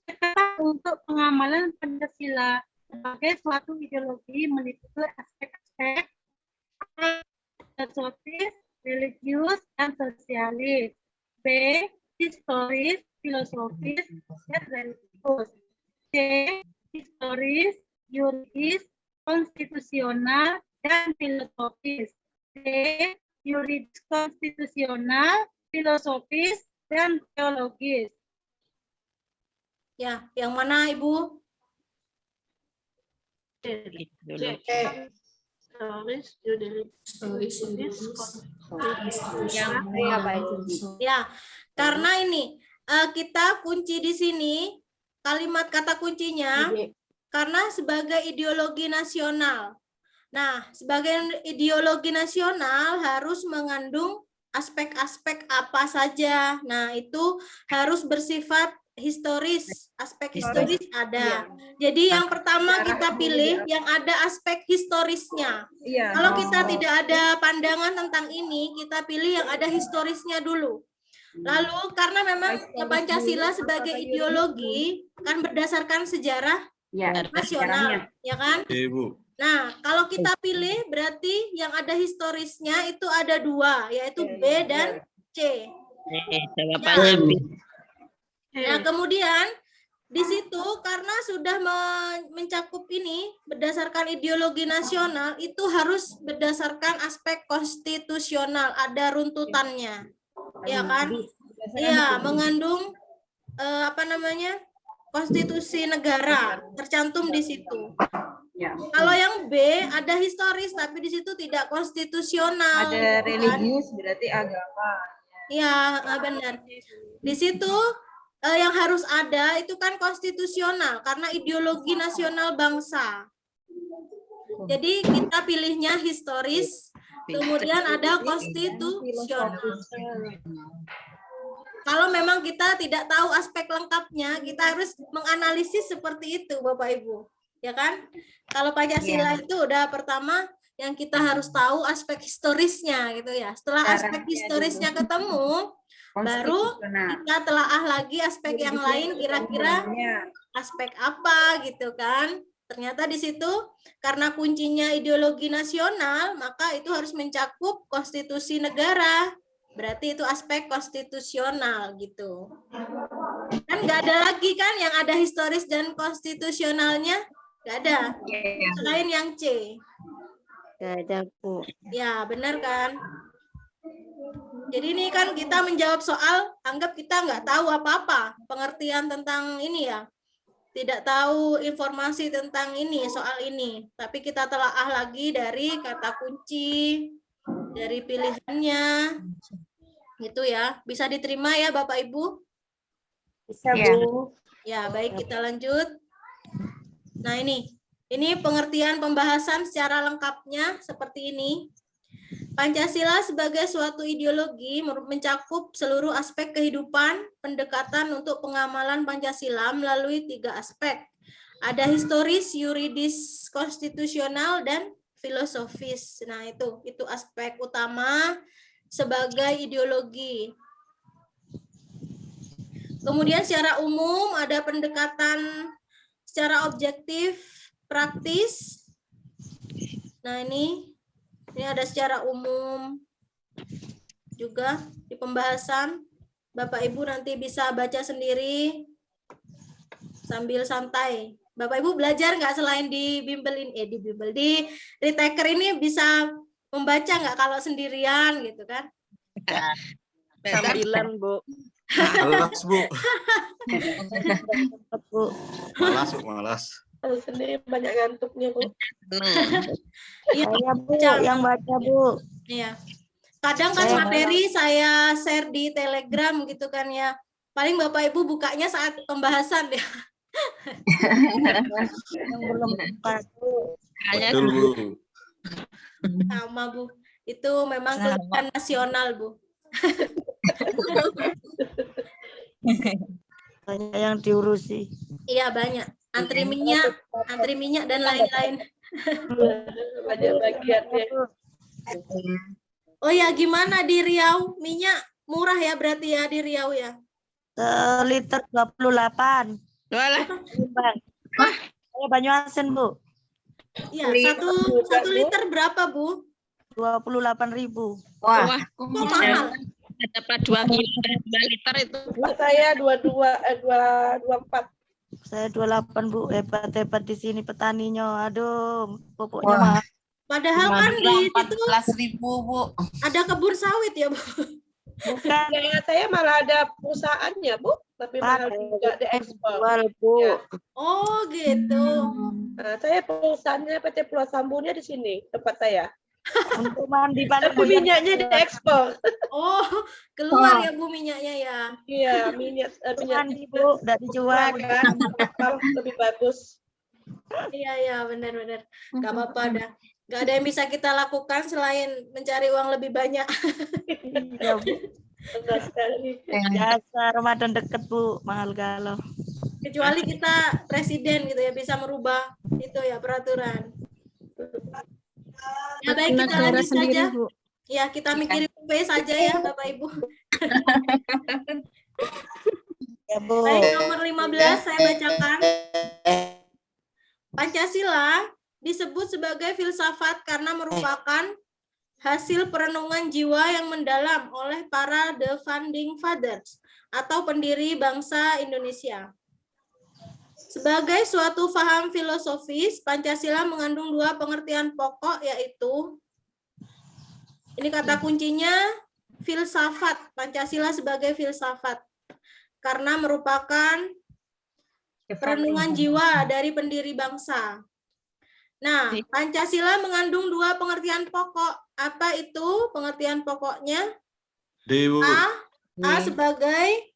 Catatan untuk pengamalan Pancasila sebagai suatu ideologi meliputi aspek-aspek filosofis, religius, dan sosialis. B. Historis, filosofis, dan religius. C. Historis, yuridis, konstitusional, dan filosofis. D. Yuridis, konstitusional, filosofis, dan teologis. Ya, yang mana Ibu? Ya, karena ini kita kunci di sini kalimat kata kuncinya karena sebagai ideologi nasional. Nah, sebagai ideologi nasional harus mengandung aspek-aspek apa saja. Nah, itu harus bersifat historis, aspek historis ada. Jadi yang pertama kita pilih yang ada aspek historisnya. Kalau kita tidak ada pandangan tentang ini, kita pilih yang ada historisnya dulu. Lalu karena memang Pancasila sebagai ideologi kan berdasarkan sejarah nasional, ya kan? Ibu. Nah, kalau kita pilih berarti yang ada historisnya itu ada 2, yaitu B dan C. Nah, kemudian di situ karena sudah mencakup ini berdasarkan ideologi nasional itu harus berdasarkan aspek konstitusional, ada runtutannya. Ya kan? Iya, mengandung konstitusi negara tercantum di situ. Kalau yang B ada historis tapi di situ tidak konstitusional. Ada religius berarti agama. Iya, benar. Di situ yang harus ada itu kan konstitusional karena ideologi nasional bangsa. Jadi kita pilihnya historis, kemudian ada konstitusional. Kalau memang kita tidak tahu aspek lengkapnya, kita harus menganalisis seperti itu, Bapak Ibu. Ya kan? Kalau Pancasila itu udah pertama yang kita harus tahu aspek historisnya gitu ya. Setelah aspek historisnya ketemu, baru kita telaah lagi aspek yang lain kira-kira aspek apa gitu kan. Ternyata di situ karena kuncinya ideologi nasional, maka itu harus mencakup konstitusi negara. Berarti itu aspek konstitusional gitu. Kan nggak ada lagi kan yang ada historis dan konstitusionalnya? Nggak ada. Selain yang C. Nggak ada, Bu. Ya, benar kan? Jadi ini kan kita menjawab soal, anggap kita nggak tahu apa-apa pengertian tentang ini ya. Tidak tahu informasi tentang ini, soal ini. Tapi kita telaah lagi dari kata kunci, dari pilihannya. Gitu ya. Bisa diterima ya Bapak Ibu? Bisa, Bu. Ya, baik, kita lanjut. Nah, ini pengertian pembahasan secara lengkapnya seperti ini. Pancasila sebagai suatu ideologi mencakup seluruh aspek kehidupan, pendekatan untuk pengamalan Pancasila melalui 3 aspek. Ada historis, yuridis, konstitusional, dan filosofis. Nah, itu aspek utama sebagai ideologi. Kemudian secara umum ada pendekatan secara objektif, praktis. Nah, ini ada secara umum juga di pembahasan. Bapak Ibu nanti bisa baca sendiri sambil santai. Bapak Ibu belajar nggak selain di bimbel ini, di retaker ini bisa membaca nggak kalau sendirian gitu kan? Sambilan, Bu. Malas, Bu. Malas, Bu, malas. Kalau sendiri banyak ngantuknya, Bu. Iya, Bu, yang baca, Bu. Iya. Kadang kan materi saya share di Telegram gitu kan ya. Paling Bapak Ibu bukanya saat pembahasan ya. Yang belum buka, Bu. Betul, Bu. Sama, Bu. Itu memang kebutuhan nasional, Bu. Banyak yang diurusi. Iya, banyak. Antri minyak dan lain-lain. Banyak bagiannya. Oh ya, gimana di Riau? Minyak murah ya berarti ya di Riau ya? Liter 28. Walah. Saya Banyuasin, Bu. Iya, satu liter berapa, Bu? 28.000. Wah, kok mahal? Dapat 2 liter itu. Bu, saya 24. Saya 28, Bu. Hebat-hebat di sini petaninya. Aduh, pokoknya mahal. Padahal kan di situ 14.000, Bu. ada kebun sawit ya, Bu. Bukan. Saya malah ada perusahaannya, Bu. Tapi mahal juga diekspor. Bu. Ya. Oh, gitu. Nah, saya perusahaannya PT Pulau Sambunya di sini, tempat saya. Untuk mandi Tapi minyaknya diekspor. Oh, keluar ya Bu minyaknya ya? Iya, minyak mandi, Bu, udah dijual kan. Lebih bagus. Iya, benar-benar. Gak apa-apa dah. Gak ada yang bisa kita lakukan selain mencari uang lebih banyak. Iya, Bu. Benar sekali. Biasa Ramadan deket, Bu, mahal galau. Kecuali kita presiden gitu ya, bisa merubah itu ya peraturan. Ya baik, kita lanjut saja. Bu. Ya, kita mikirin UP saja ya Bapak Ibu. Ya, Bu. Baik, nomor 15 saya bacakan. Pancasila disebut sebagai filsafat karena merupakan hasil perenungan jiwa yang mendalam oleh para The Founding Fathers atau pendiri bangsa Indonesia. Sebagai suatu paham filosofis, Pancasila mengandung 2 pengertian pokok, yaitu, ini kata kuncinya, filsafat. Pancasila sebagai filsafat, karena merupakan perenungan jiwa dari pendiri bangsa. Nah, Pancasila mengandung 2 pengertian pokok. Apa itu pengertian pokoknya? A sebagai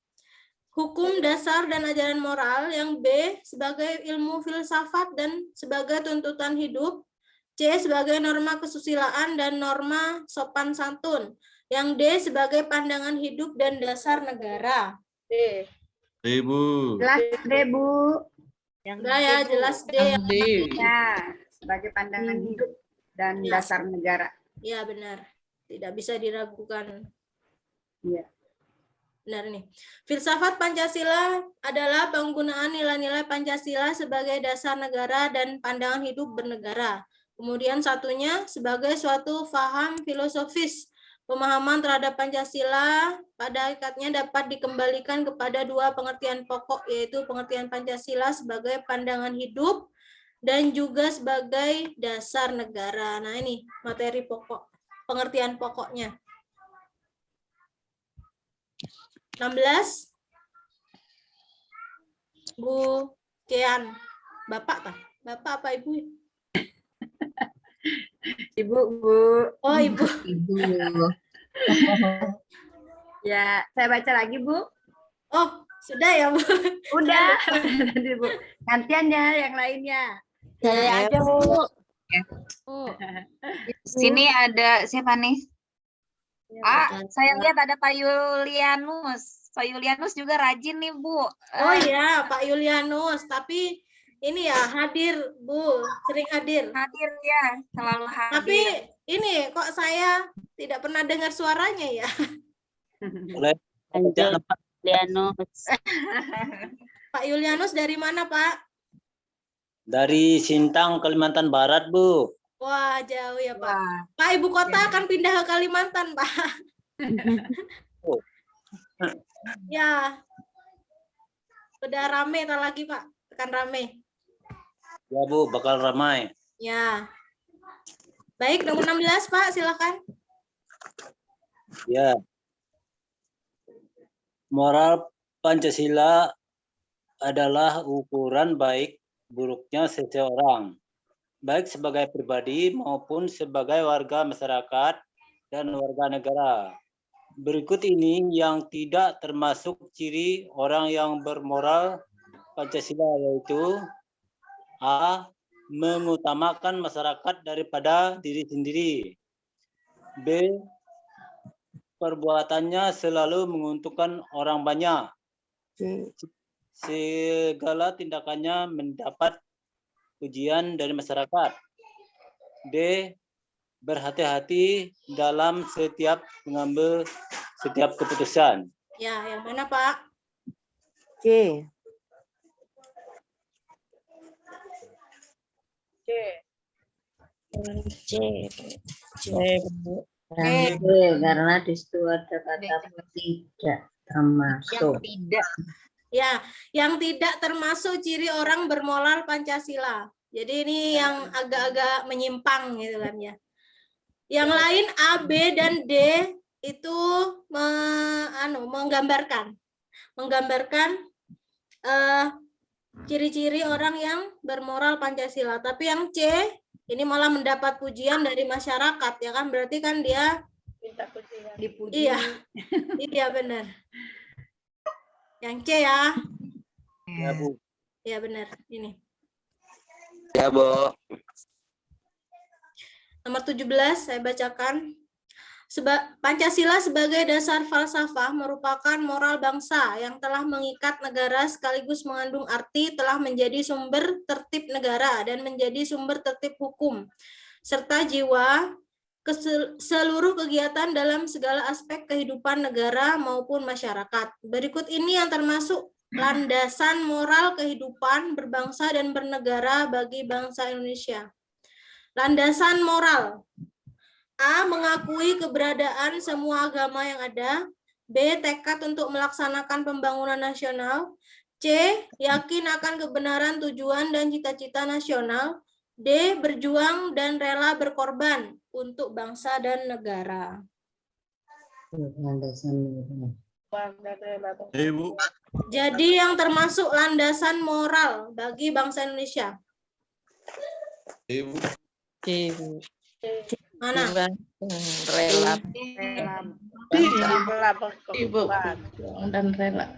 hukum dasar dan ajaran moral, yang B sebagai ilmu filsafat dan sebagai tuntutan hidup, C sebagai norma kesusilaan dan norma sopan santun, yang D sebagai pandangan hidup dan dasar negara. D. Bu. Jelas deh, Bu. Enggak ya, jelas D. Ya, sebagai pandangan hidup dan Ya. dasar negara. Ya, benar. Tidak bisa diragukan. Iya. Benar nih. Filsafat Pancasila adalah penggunaan nilai-nilai Pancasila sebagai dasar negara dan pandangan hidup bernegara. Kemudian satunya sebagai suatu paham filosofis. Pemahaman terhadap Pancasila pada hakikatnya dapat dikembalikan kepada dua pengertian pokok, yaitu pengertian Pancasila sebagai pandangan hidup dan juga sebagai dasar negara. Nah, ini materi pokok, pengertian pokoknya. 16. Bu Kian. Bapak tah? Bapak apa Ibu? Ibu, Bu. Oh, Ibu. Ibu. Ya, saya baca lagi, Bu. Oh, sudah ya, Bu? Udah. Nanti, Bu. Gantian ya yang lainnya. Saya aja, Bu. Sini ada siapa nih? Saya lihat ada Pak Yulianus. Pak Yulianus juga rajin nih, Bu. Oh iya, Pak Yulianus. Tapi ini ya hadir, Bu. Sering hadir. Hadir ya, selalu hadir. Tapi ini kok saya tidak pernah dengar suaranya ya. Pak Yulianus. Pak Yulianus dari mana, Pak? Dari Sintang, Kalimantan Barat, Bu. Wah, jauh ya, Pak. Pak, ibu kota akan pindah ke Kalimantan, Pak. Ya. Udah rame tak lagi, Pak. Akan rame. Ya, Bu, bakal ramai. Ya. Baik, nomor 16, Pak, silakan. Ya. Moral Pancasila adalah ukuran baik buruknya seseorang, baik sebagai pribadi maupun sebagai warga masyarakat dan warga negara. Berikut ini yang tidak termasuk ciri orang yang bermoral Pancasila, yaitu A. Mengutamakan masyarakat daripada diri sendiri. B. Perbuatannya selalu menguntungkan orang banyak. Segala tindakannya mendapat pujian dari masyarakat. D. Berhati-hati dalam setiap mengambil setiap keputusan. Ya, yang mana, Pak? C. Karena di situ ada kata tidak termasuk. Yang tidak. Ya, yang tidak termasuk ciri orang bermoral Pancasila. Jadi ini yang agak-agak menyimpang gitu kan ya. Yang lain A, B, dan D itu menggambarkan ciri-ciri orang yang bermoral Pancasila. Tapi yang C ini malah mendapat pujian dari masyarakat, ya kan? Berarti kan dia Minta pujian. Dipuji. iya, iya benar. Yang C ya. Ya, Bu. Ya benar, ini. Ya, Bu. Nomor 17 saya bacakan. Pancasila sebagai dasar falsafah merupakan moral bangsa yang telah mengikat negara sekaligus mengandung arti telah menjadi sumber tertib negara dan menjadi sumber tertib hukum, serta jiwa seluruh kegiatan dalam segala aspek kehidupan negara maupun masyarakat. Berikut ini yang termasuk landasan moral kehidupan berbangsa dan bernegara bagi bangsa Indonesia. Landasan moral. A. Mengakui keberadaan semua agama yang ada. B. Tekad untuk melaksanakan pembangunan nasional. C. Yakin akan kebenaran tujuan dan cita-cita nasional. D. Berjuang dan rela berkorban untuk bangsa dan negara. Ibu. Jadi yang termasuk landasan moral bagi bangsa Indonesia. Ibu. Mana? Rela. Ibu dan rela.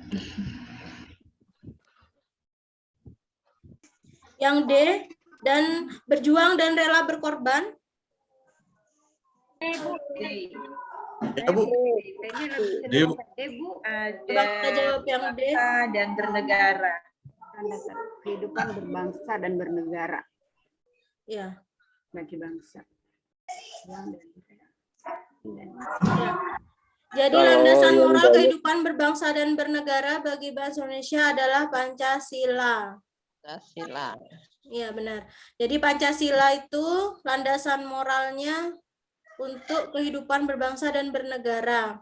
Yang D, dan berjuang dan rela berkorban. Ya, Bu. D, Bu. Coba kita jawab yang D. Dan bernegara. Kehidupan berbangsa dan bernegara. Ya. Bagi bangsa. Ya. Jadi landasan moral kehidupan berbangsa dan bernegara bagi bangsa Indonesia adalah Pancasila. Pancasila. Iya benar. Jadi Pancasila itu landasan moralnya untuk kehidupan berbangsa dan bernegara.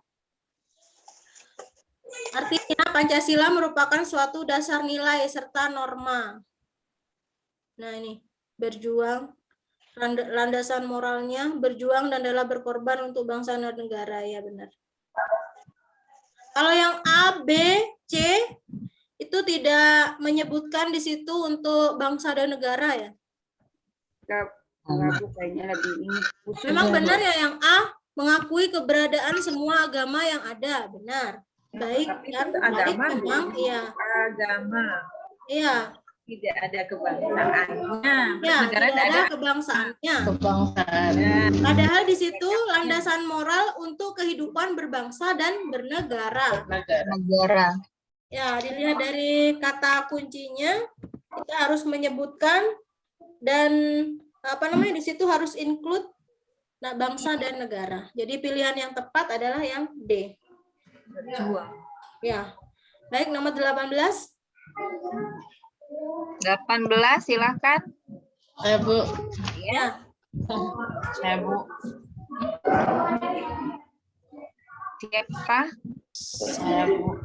Artinya Pancasila merupakan suatu dasar nilai serta norma. Nah ini, berjuang, landasan moralnya, berjuang dan rela berkorban untuk bangsa dan negara, ya benar. Kalau yang A, B, C, itu tidak menyebutkan di situ untuk bangsa dan negara ya? Kayaknya lebih ini. Memang benar ya yang A, mengakui keberadaan semua agama yang ada, benar. Baik, kan? Agama Memang, iya. Agama. Iya. Tidak ada kebangsaannya. Ya, Negara tidak ada kebangsaannya. Kebangsaan. Padahal di situ landasan moral untuk kehidupan berbangsa dan bernegara. Negara. Ya, dilihat dari kata kuncinya, kita harus menyebutkan dan di situ harus include bangsa dan negara. Jadi pilihan yang tepat adalah yang D. Berjuang. Ya. Baik, nomor 18. 18 silakan. Bu. Ya. Saya Bu. Siapa? Saya Bu.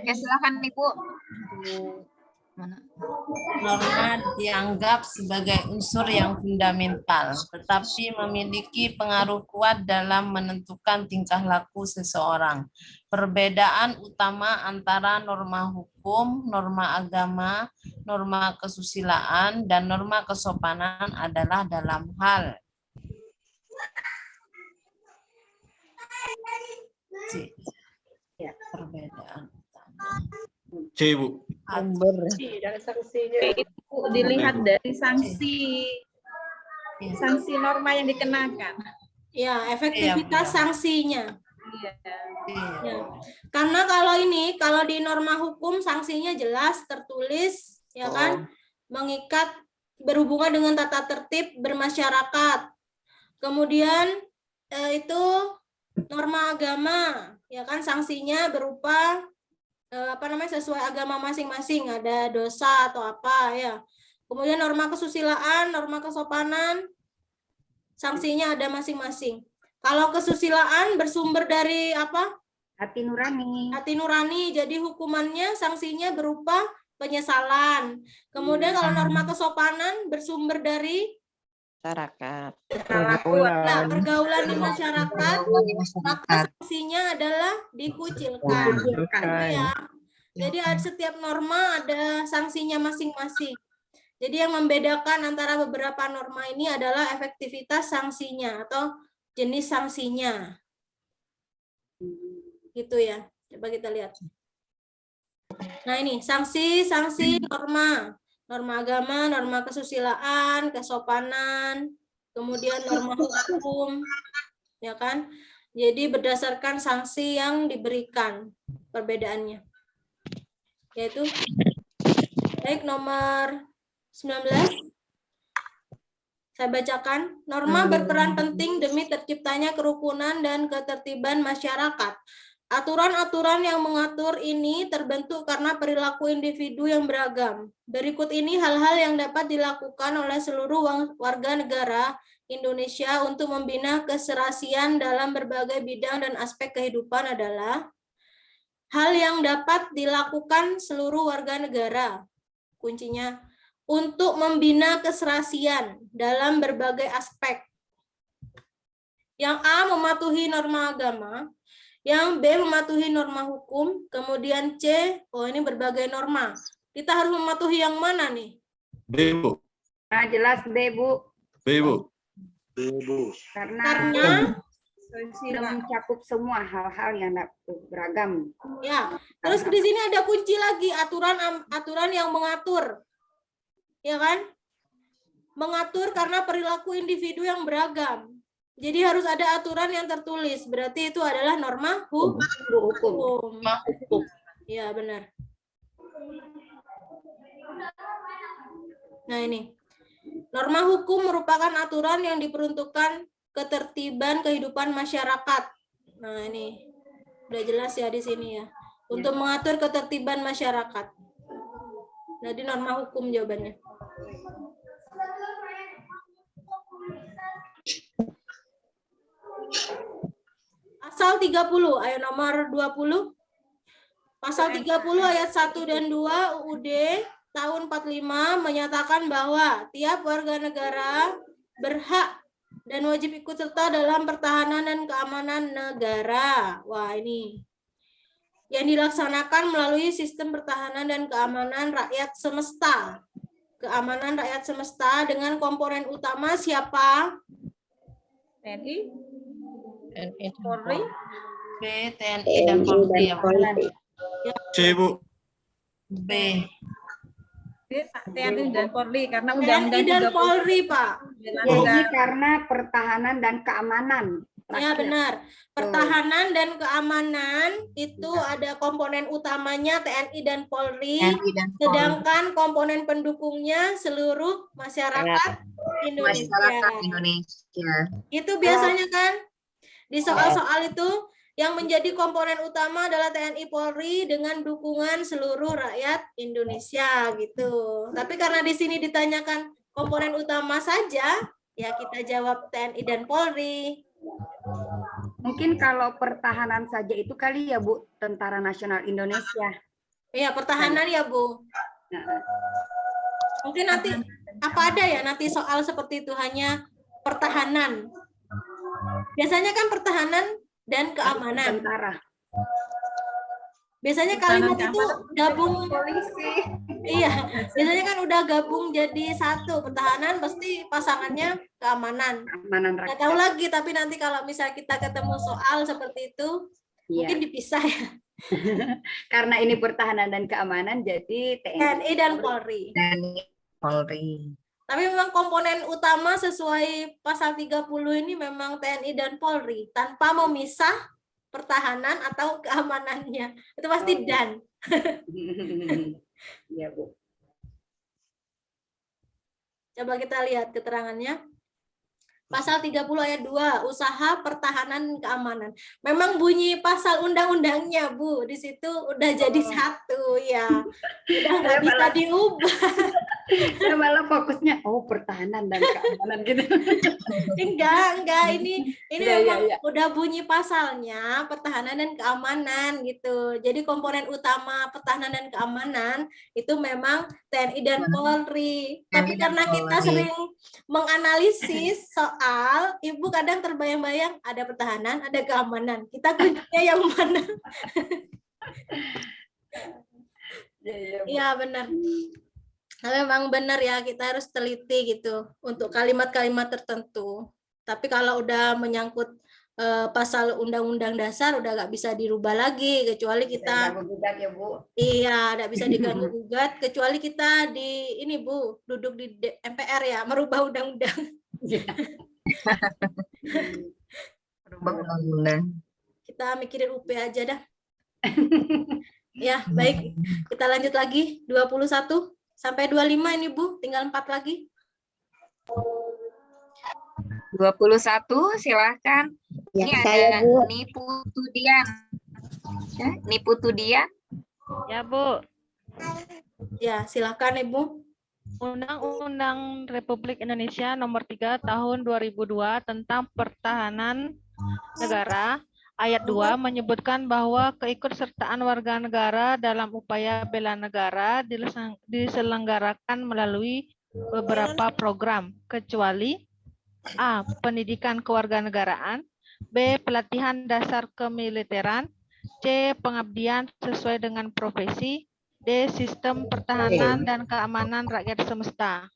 Ya silakan Ibu. Mana? Norma dianggap sebagai unsur yang fundamental, tetapi memiliki pengaruh kuat dalam menentukan tingkah laku seseorang. Perbedaan utama antara norma hukum, norma agama, norma kesusilaan, dan norma kesopanan adalah dalam hal C. Perbedaan utama. C, Bu. Itu dilihat dari sanksi norma yang dikenakan. Ya, efektivitas sanksinya. Iya. Ya. Karena kalau di norma hukum sanksinya jelas tertulis, ya kan, mengikat berhubungan dengan tata tertib bermasyarakat. Kemudian itu norma agama, ya kan, sanksinya berupa sesuai agama masing-masing, ada dosa atau apa ya. Kemudian norma kesusilaan, norma kesopanan, sanksinya ada masing-masing. Kalau kesusilaan bersumber dari apa? Hati nurani. Hati nurani, jadi hukumannya, sanksinya berupa penyesalan. Kemudian kalau norma kesopanan bersumber dari Masyarakat. pergaulan di masyarakat, maka sanksinya adalah dikucilkan. Ya. Jadi setiap norma ada sanksinya masing-masing. Jadi yang membedakan antara beberapa norma ini adalah efektivitas sanksinya atau jenis sanksinya. Gitu ya. Coba kita lihat. Nah ini sanksi norma. Norma agama, norma kesusilaan, kesopanan, kemudian norma hukum, ya kan? Jadi berdasarkan sanksi yang diberikan perbedaannya. Yaitu baik nomor 19. Saya bacakan, norma berperan penting demi terciptanya kerukunan dan ketertiban masyarakat. Aturan-aturan yang mengatur ini terbentuk karena perilaku individu yang beragam. Berikut ini hal-hal yang dapat dilakukan oleh seluruh warga negara Indonesia untuk membina keserasian dalam berbagai bidang dan aspek kehidupan adalah hal yang dapat dilakukan seluruh warga negara. Kuncinya, untuk membina keserasian dalam berbagai aspek. Yang A, mematuhi norma agama. Yang B, mematuhi norma hukum. Kemudian C, ini berbagai norma. Kita harus mematuhi yang mana nih? B, Bu. Nah, jelas B, Bu. B, Bu. B, Bu. Karena sudah mencakup semua hal-hal yang beragam. Ya, terus di sini ada kunci lagi, aturan yang mengatur. Ya kan? Mengatur karena perilaku individu yang beragam. Jadi harus ada aturan yang tertulis. Berarti itu adalah norma hukum. Ya, benar. Nah, ini. Norma hukum merupakan aturan yang diperuntukkan ketertiban kehidupan masyarakat. Nah, ini udah jelas ya di sini ya. Untuk mengatur ketertiban masyarakat. Jadi norma hukum jawabannya. Pasal 30, ayo nomor 20. Pasal 30 ayat 1 dan 2 UUD tahun 45 menyatakan bahwa tiap warga negara berhak dan wajib ikut serta dalam pertahanan dan keamanan negara. Wah, ini yang dilaksanakan melalui sistem pertahanan dan keamanan rakyat semesta. Keamanan rakyat semesta dengan komponen utama siapa? TNI, Polri. B. TNI dan Polri. C, Bu. B. TNI dan Polri karena TNI undang-undang dan 30. Polri, Pak. Jadi karena pertahanan dan keamanan. Ya, benar. Pertahanan dan keamanan itu ada komponen utamanya TNI dan Polri, sedangkan komponen pendukungnya seluruh masyarakat Indonesia. Itu biasanya kan di soal-soal itu yang menjadi komponen utama adalah TNI Polri dengan dukungan seluruh rakyat Indonesia gitu. Tapi karena di sini ditanyakan komponen utama saja, ya kita jawab TNI dan Polri. Mungkin kalau pertahanan saja itu kali ya Bu, Tentara Nasional Indonesia. Iya, pertahanan ya Bu. Mungkin nanti apa ada ya nanti soal seperti itu hanya pertahanan. Biasanya kan pertahanan dan keamanan. Tentara. Biasanya kalimat itu gabung polisi. Iya, biasanya kan udah gabung jadi satu. Pertahanan pasti pasangannya keamanan. Keamanan rakyat. Nggak tahu lagi, tapi nanti kalau misalnya kita ketemu soal seperti itu, mungkin dipisah ya. Karena ini pertahanan dan keamanan, jadi TNI dan Polri. Polri. Tapi memang komponen utama sesuai pasal 30 ini memang TNI dan Polri, tanpa memisah pertahanan atau keamanannya. Itu pasti dan. Iya, Bu. Coba kita lihat keterangannya. Pasal 30 ayat 2, usaha pertahanan dan keamanan. Memang bunyi pasal undang-undangnya, Bu. Di situ udah jadi satu ya. Udah nggak bisa diubah. Saya malah fokusnya pertahanan dan keamanan gitu. Enggak. Ini Ya, memang ya. udah bunyi pasalnya pertahanan dan keamanan gitu. Jadi komponen utama pertahanan dan keamanan itu memang TNI dan Polri. Tapi karena kita sering menganalisis soal, Ibu kadang terbayang-bayang ada pertahanan, ada keamanan. Kita kuncinya yang mana? Iya, benar. Nah, memang benar ya, kita harus teliti gitu untuk kalimat-kalimat tertentu. Tapi kalau udah menyangkut pasal undang-undang dasar udah nggak bisa dirubah lagi kecuali kita gugat ya Bu. Iya, nggak bisa diganggu gugat kecuali kita di ini Bu, duduk di MPR ya, merubah undang-undang. Merubah undang-undang. Kita mikirin UP aja dah. Ya, baik. Kita lanjut lagi 21 sampai 25 ini Bu, tinggal 4 lagi. 21 silahkan. Ya, Ini saya, ada Bu. Niputudian. Ya, Niputudian. Ya, Bu. Ya, silakan Ibu. Undang-Undang Republik Indonesia Nomor 3 Tahun 2002 tentang Pertahanan Negara ayat 2 menyebutkan bahwa keikutsertaan warga negara dalam upaya bela negara diselenggarakan melalui beberapa program, kecuali A. Pendidikan kewarganegaraan, B. Pelatihan dasar kemiliteran, C. Pengabdian sesuai dengan profesi, D. Sistem pertahanan dan keamanan rakyat semesta.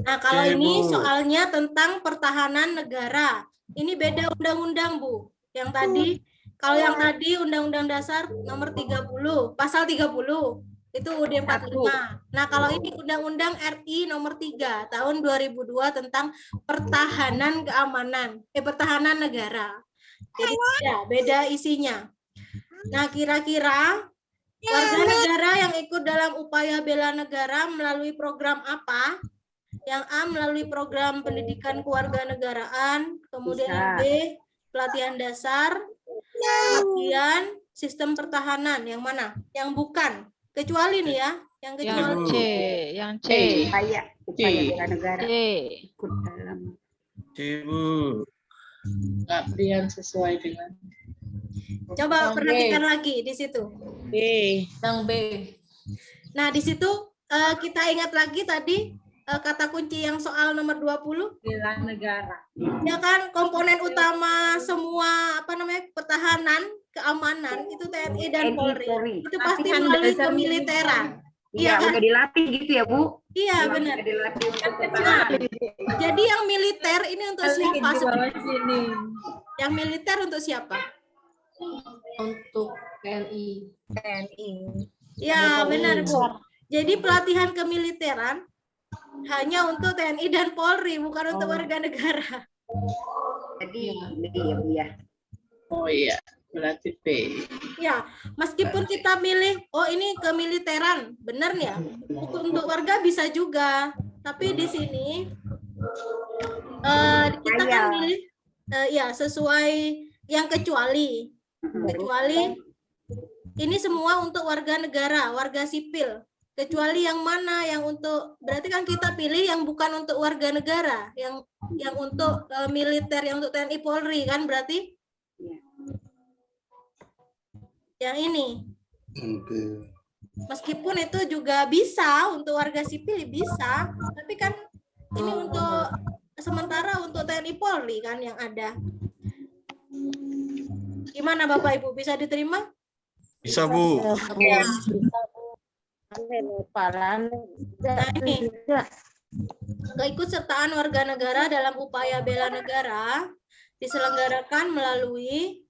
Nah, kalau ini soalnya tentang pertahanan negara. Ini beda undang-undang, Bu. Yang tadi, kalau yang tadi Undang-Undang Dasar nomor 30, pasal 30, itu UUD 45. Nah, kalau ini Undang-Undang RI nomor 3 tahun 2002 tentang pertahanan keamanan, pertahanan negara. Jadi beda isinya. Nah, kira-kira warga negara yang ikut dalam upaya bela negara melalui program apa? Yang A melalui program pendidikan kewarganegaraan, kemudian yang B pelatihan dasar, pelatihan sistem pertahanan. Yang mana? Yang bukan. Kecuali nih ya, yang kecuali. Yang C. Upaya bela negara. C. Ikut dalam. Ibu. Pengabdian sesuai dengan. Coba Yang B. perhatikan lagi di situ. B. Yang B. Nah, di situ kita ingat lagi tadi kata kunci yang soal nomor 20. Bela negara. Ya kan, komponen utama semua pertahanan, keamanan itu TNI dan Polri. Itu pasti Latihan melalui dasar kemiliteran. Iya, kan? udah dilatih gitu ya, Bu? Iya, benar. Udah dilatih untuk Nah, pertahanan. jadi yang militer ini untuk siapa? Di bawah sini. Yang militer untuk siapa? Untuk TNI. TNI. Ya, benar, Bu. Jadi pelatihan kemiliteran hanya untuk TNI dan Polri, bukan untuk warga negara. Jadi ya, Bu ya. Oh iya, berarti B. Ya, meskipun kita milih, oh ini kemiliteran, benar ya? Untuk warga bisa juga, tapi di sini kita kan milih, ya sesuai yang kecuali ini semua untuk warga negara, warga sipil. Kecuali yang mana yang untuk, berarti kan kita pilih yang bukan untuk warga negara, yang untuk militer, yang untuk TNI Polri kan berarti? Yang ini. Meskipun itu juga bisa untuk warga sipil bisa, tapi kan ini untuk sementara untuk TNI Polri kan yang ada. Gimana Bapak Ibu, bisa diterima? Bisa, Bu. Ya. Nah, ini keikutsertaan warga negara dalam upaya bela negara diselenggarakan melalui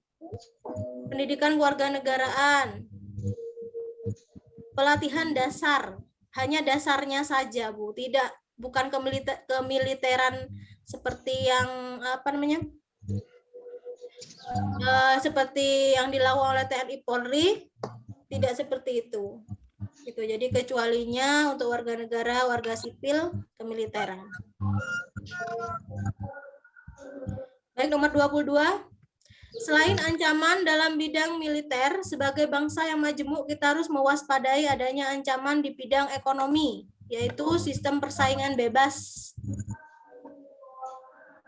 pendidikan kewarganegaraan, pelatihan dasar, hanya dasarnya saja, Bu, bukan kemiliteran seperti yang seperti yang dilakukan oleh TNI Polri, tidak seperti itu. Gitu. Jadi kecualinya untuk warga negara, warga sipil, kemiliteran. Baik, nomor 22. Selain ancaman dalam bidang militer, sebagai bangsa yang majemuk kita harus mewaspadai adanya ancaman di bidang ekonomi, yaitu sistem persaingan bebas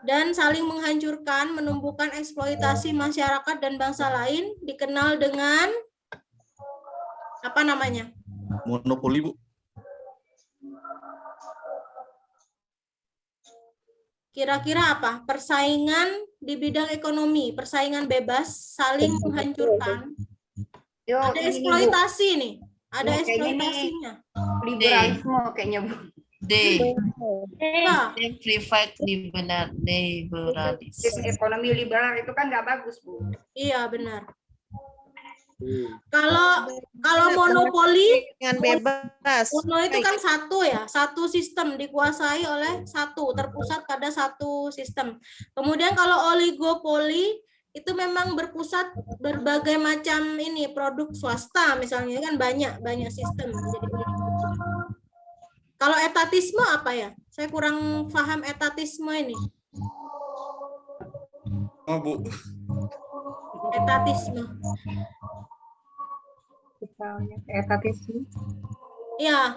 dan saling menghancurkan, menumbuhkan eksploitasi masyarakat dan bangsa lain, dikenal dengan apa namanya? Monopoli, Bu. Kira-kira apa? Persaingan di bidang ekonomi, persaingan bebas, saling menghancurkan. Ada eksploitasi nih, ada eksploitasinya. Liberalisme kayaknya, Bu. D. Simplified liberalisme. Ekonomi liberal itu kan nggak bagus, Bu. Iya, benar. Kalau monopoli dengan bebas. Mono itu kan satu ya, satu sistem dikuasai oleh satu, terpusat pada satu sistem. Kemudian kalau oligopoli itu memang berpusat berbagai macam ini produk swasta misalnya kan banyak sistem. Kalau etatisme apa ya? Saya kurang paham etatisme ini. Oh, Bu. Etatisme. Etatisme. Ya,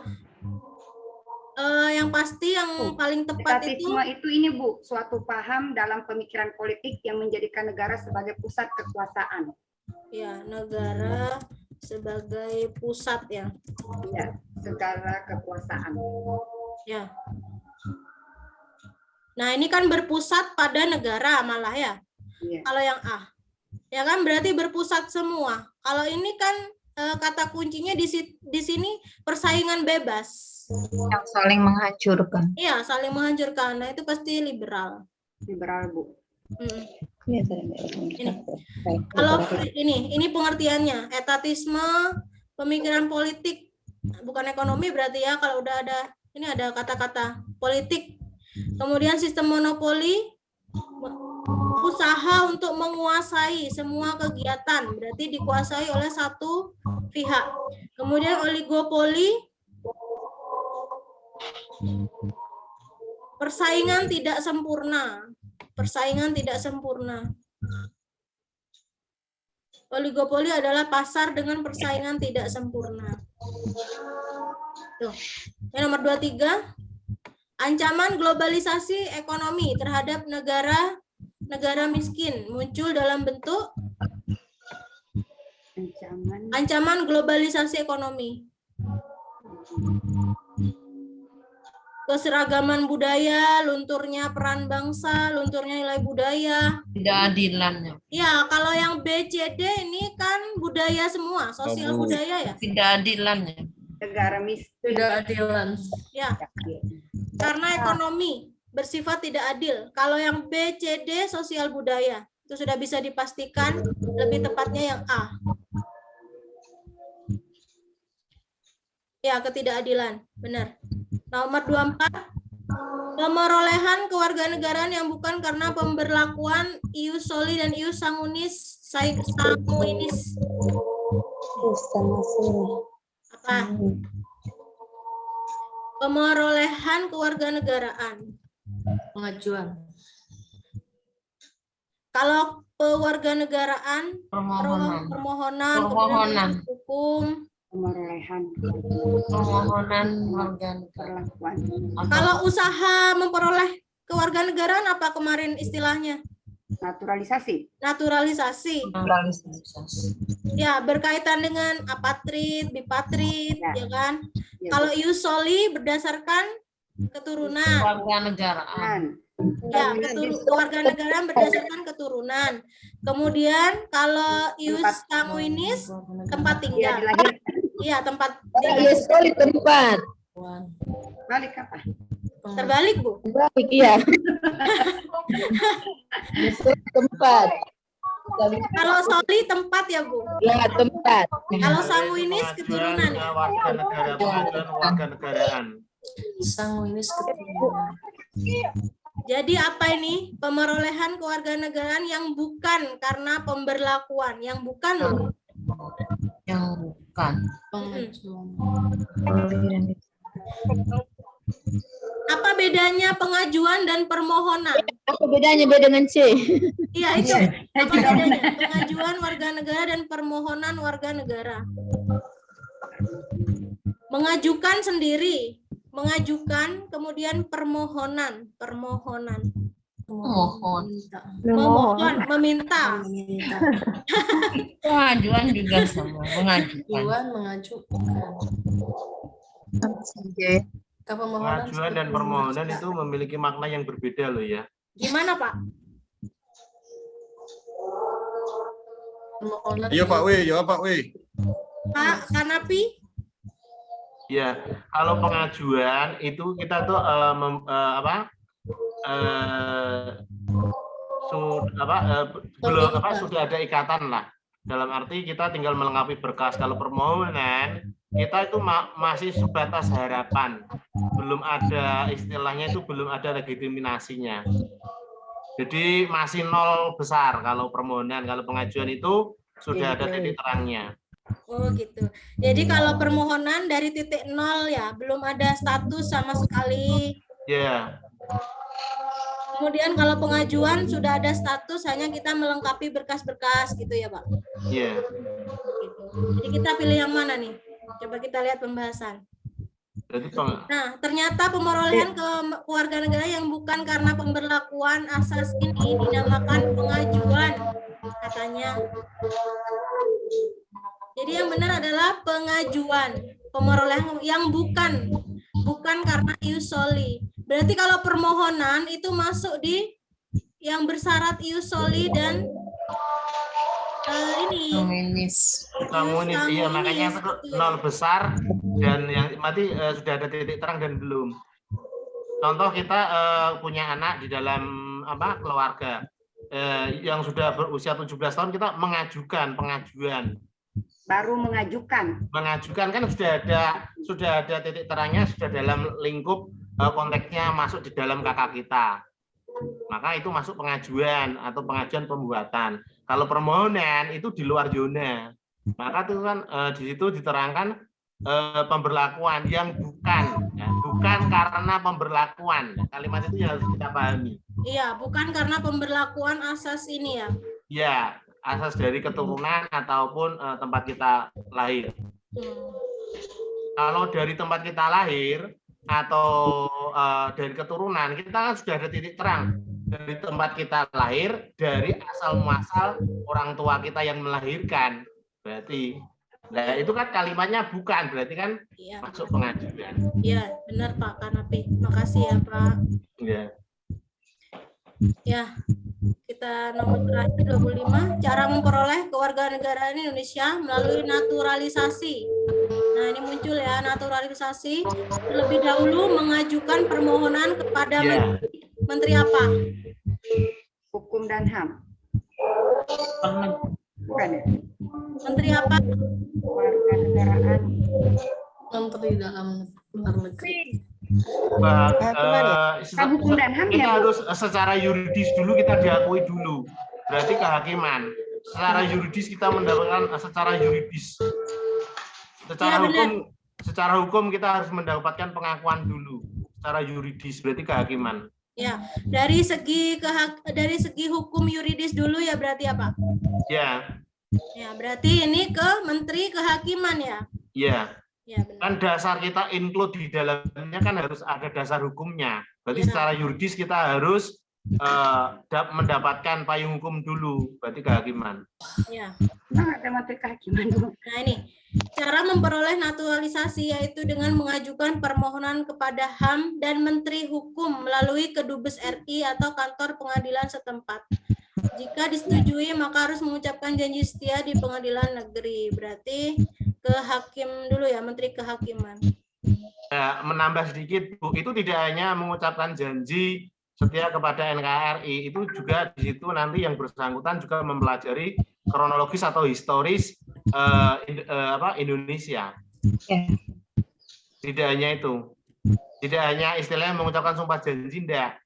yang pasti yang paling tepat Etatisme itu ini, Bu, suatu paham dalam pemikiran politik yang menjadikan negara sebagai pusat kekuasaan. Ya, negara sebagai pusat ya. Ya, segala kekuasaan. Ya. Nah, ini kan berpusat pada negara malah ya. Iya. Kalau yang A. Ya kan berarti berpusat semua. Kalau ini kan kata kuncinya di sini persaingan bebas. Yang saling menghancurkan. Iya, saling menghancurkan. Nah, itu pasti liberal. Liberal, Bu. Ini. Kalau ini pengertiannya, etatisme, pemikiran politik, bukan ekonomi berarti ya. Kalau udah ada ini ada kata-kata politik. Kemudian sistem monopoli, usaha untuk menguasai semua kegiatan, berarti dikuasai oleh satu pihak. Kemudian oligopoli, persaingan tidak sempurna. Persaingan tidak sempurna. Oligopoli adalah pasar dengan persaingan tidak sempurna. Tuh. Yang nomor 23, ancaman globalisasi ekonomi terhadap negara miskin muncul dalam bentuk ancaman globalisasi ekonomi. Keseragaman budaya, lunturnya peran bangsa, lunturnya nilai budaya. Ketidakadilannya. Ya, kalau yang BCD ini kan budaya semua, sosial budaya ya. Ketidakadilannya. Negara miskin. Ketidakadilan. Ya, karena ekonomi bersifat tidak adil. Kalau yang BCD sosial budaya, itu sudah bisa dipastikan, lebih tepatnya yang A. Ya, ketidakadilan, benar. Nomor 24, pemerolehan kewarganegaraan yang bukan karena pemberlakuan ius soli dan ius sanguinis. Apa? Pemerolehan kewarganegaraan. Pengajuan. Kalau kewarganegaraan, permohonan. Hukum. Permohonan warga negara. Kalau usaha memperoleh kewarganegaraan apa kemarin istilahnya? Naturalisasi. Naturalisasi. Ya, berkaitan dengan apatrid, bipatrid, ya kan? Kalau ius soli berdasarkan keturunan. Kewarganegaraan. Ya, kewarganegaraan berdasarkan keturunan. Kemudian kalau ius sanguinis tempat tinggal. Iya, tempat Ius soli tempat. Balik apa? Terbalik, Bu? Terbalik, iya. Ius soli tempat. Kalau soli tempat ya, Bu? Ya, tempat. Kalau sanguinis keturunan. Warganegaraan. Sanguinis keturunan. Jadi apa ini? Pemerolehan kewarganegaraan yang bukan karena pemberlakuan, yang bukan loh. Yang bukan. Apa bedanya pengajuan dan permohonan? Apa bedanya B dengan C? Iya, itu. Apa bedanya? Pengajuan warga negara dan permohonan warga negara. Mengajukan sendiri, mengajukan, kemudian permohonan. Memohon. Memohon, meminta. Pengajuan juga sama, mengajukan. Pengajuan dan permohonan itu memiliki makna yang berbeda loh ya. Gimana, Pak? Iya Pak W, jawab Pak W. Pak Kanapi? Ya, kalau pengajuan itu kita tuh sudah ada ikatan lah. Dalam arti kita tinggal melengkapi berkas. Kalau permohonan kita itu masih sebatas harapan, belum ada istilahnya itu belum ada legitimasinya. Jadi masih nol besar kalau permohonan. Kalau pengajuan itu sudah ada titik terangnya. Oh gitu. Jadi kalau permohonan dari titik nol ya, belum ada status sama sekali. Ya. Kemudian kalau pengajuan sudah ada status, hanya kita melengkapi berkas-berkas gitu ya, Pak. Iya. Gitu. Jadi kita pilih yang mana nih? Coba kita lihat pembahasan. Nah, ternyata pemerolehan kewarganegaraan yang bukan karena pemberlakuan asas ini dinamakan pengajuan, katanya. Jadi yang benar adalah pengajuan, pemerolehan yang bukan karena ius soli. Berarti kalau permohonan itu masuk di yang bersyarat ius soli dan sanguinis, iya, makanya nol besar dan yang mati sudah ada titik terang dan belum. Contoh kita punya anak di dalam keluarga yang sudah berusia 17 tahun, kita mengajukan pengajuan. Baru mengajukan kan sudah ada titik terangnya, sudah dalam lingkup konteksnya masuk di dalam kakak kita. Maka itu masuk pengajuan atau pengajuan pembuatan. Kalau permohonan itu di luar zona. Maka itu kan di situ diterangkan pemberlakuan yang bukan, ya, bukan karena pemberlakuan. Kalimat itu yang harus kita pahami. Iya, bukan karena pemberlakuan asas ini ya. Ya, asas dari keturunan ataupun tempat kita lahir. Kalau dari tempat kita lahir atau dari keturunan, kita kan sudah ada titik terang dari tempat kita lahir, dari asal muasal orang tua kita yang melahirkan. Berarti, nah itu kan kalimatnya bukan, berarti kan masuk pengajuan. Iya, benar Pak Kanapi. Makasih ya Pak. Ya. Ya, kita nomor terakhir 25, cara memperoleh kewarganegaraan Indonesia melalui naturalisasi. Nah, ini muncul ya, naturalisasi. Terlebih dahulu mengajukan permohonan kepada Menteri apa? Hukum dan HAM. Bukan ya? Menteri apa? Kewarganegaraan. Menteri dalam luar negeri. Hukum dan HAM kita ya, Bu? harus secara yuridis dulu, kita diakui dulu. Berarti kehakiman. Secara yuridis kita mendapatkan secara yuridis. Secara hukum kita harus mendapatkan pengakuan dulu. Secara yuridis berarti kehakiman. Ya, dari segi hukum yuridis dulu ya berarti apa? Ya. Ya, berarti ini ke Menteri Kehakiman ya? Ya. Ya, benar. Kan dasar kita include di dalamnya kan harus ada dasar hukumnya. Berarti secara yuridis kita harus mendapatkan payung hukum dulu, berarti kehakiman. Ya. Nah, ada Menteri Kehakiman dulu. Nah, ini cara memperoleh naturalisasi yaitu dengan mengajukan permohonan kepada HAM dan Menteri Hukum melalui Kedubes RI atau kantor pengadilan setempat. Jika disetujui, maka harus mengucapkan janji setia di pengadilan negeri. Berarti ke hakim dulu ya, Menteri Kehakiman. Menambah sedikit, Bu, itu tidak hanya mengucapkan janji setia kepada NKRI, itu juga di situ nanti yang bersangkutan juga mempelajari kronologis atau historis Indonesia. Tidak hanya itu, tidak hanya istilahnya mengucapkan sumpah janji, tidak.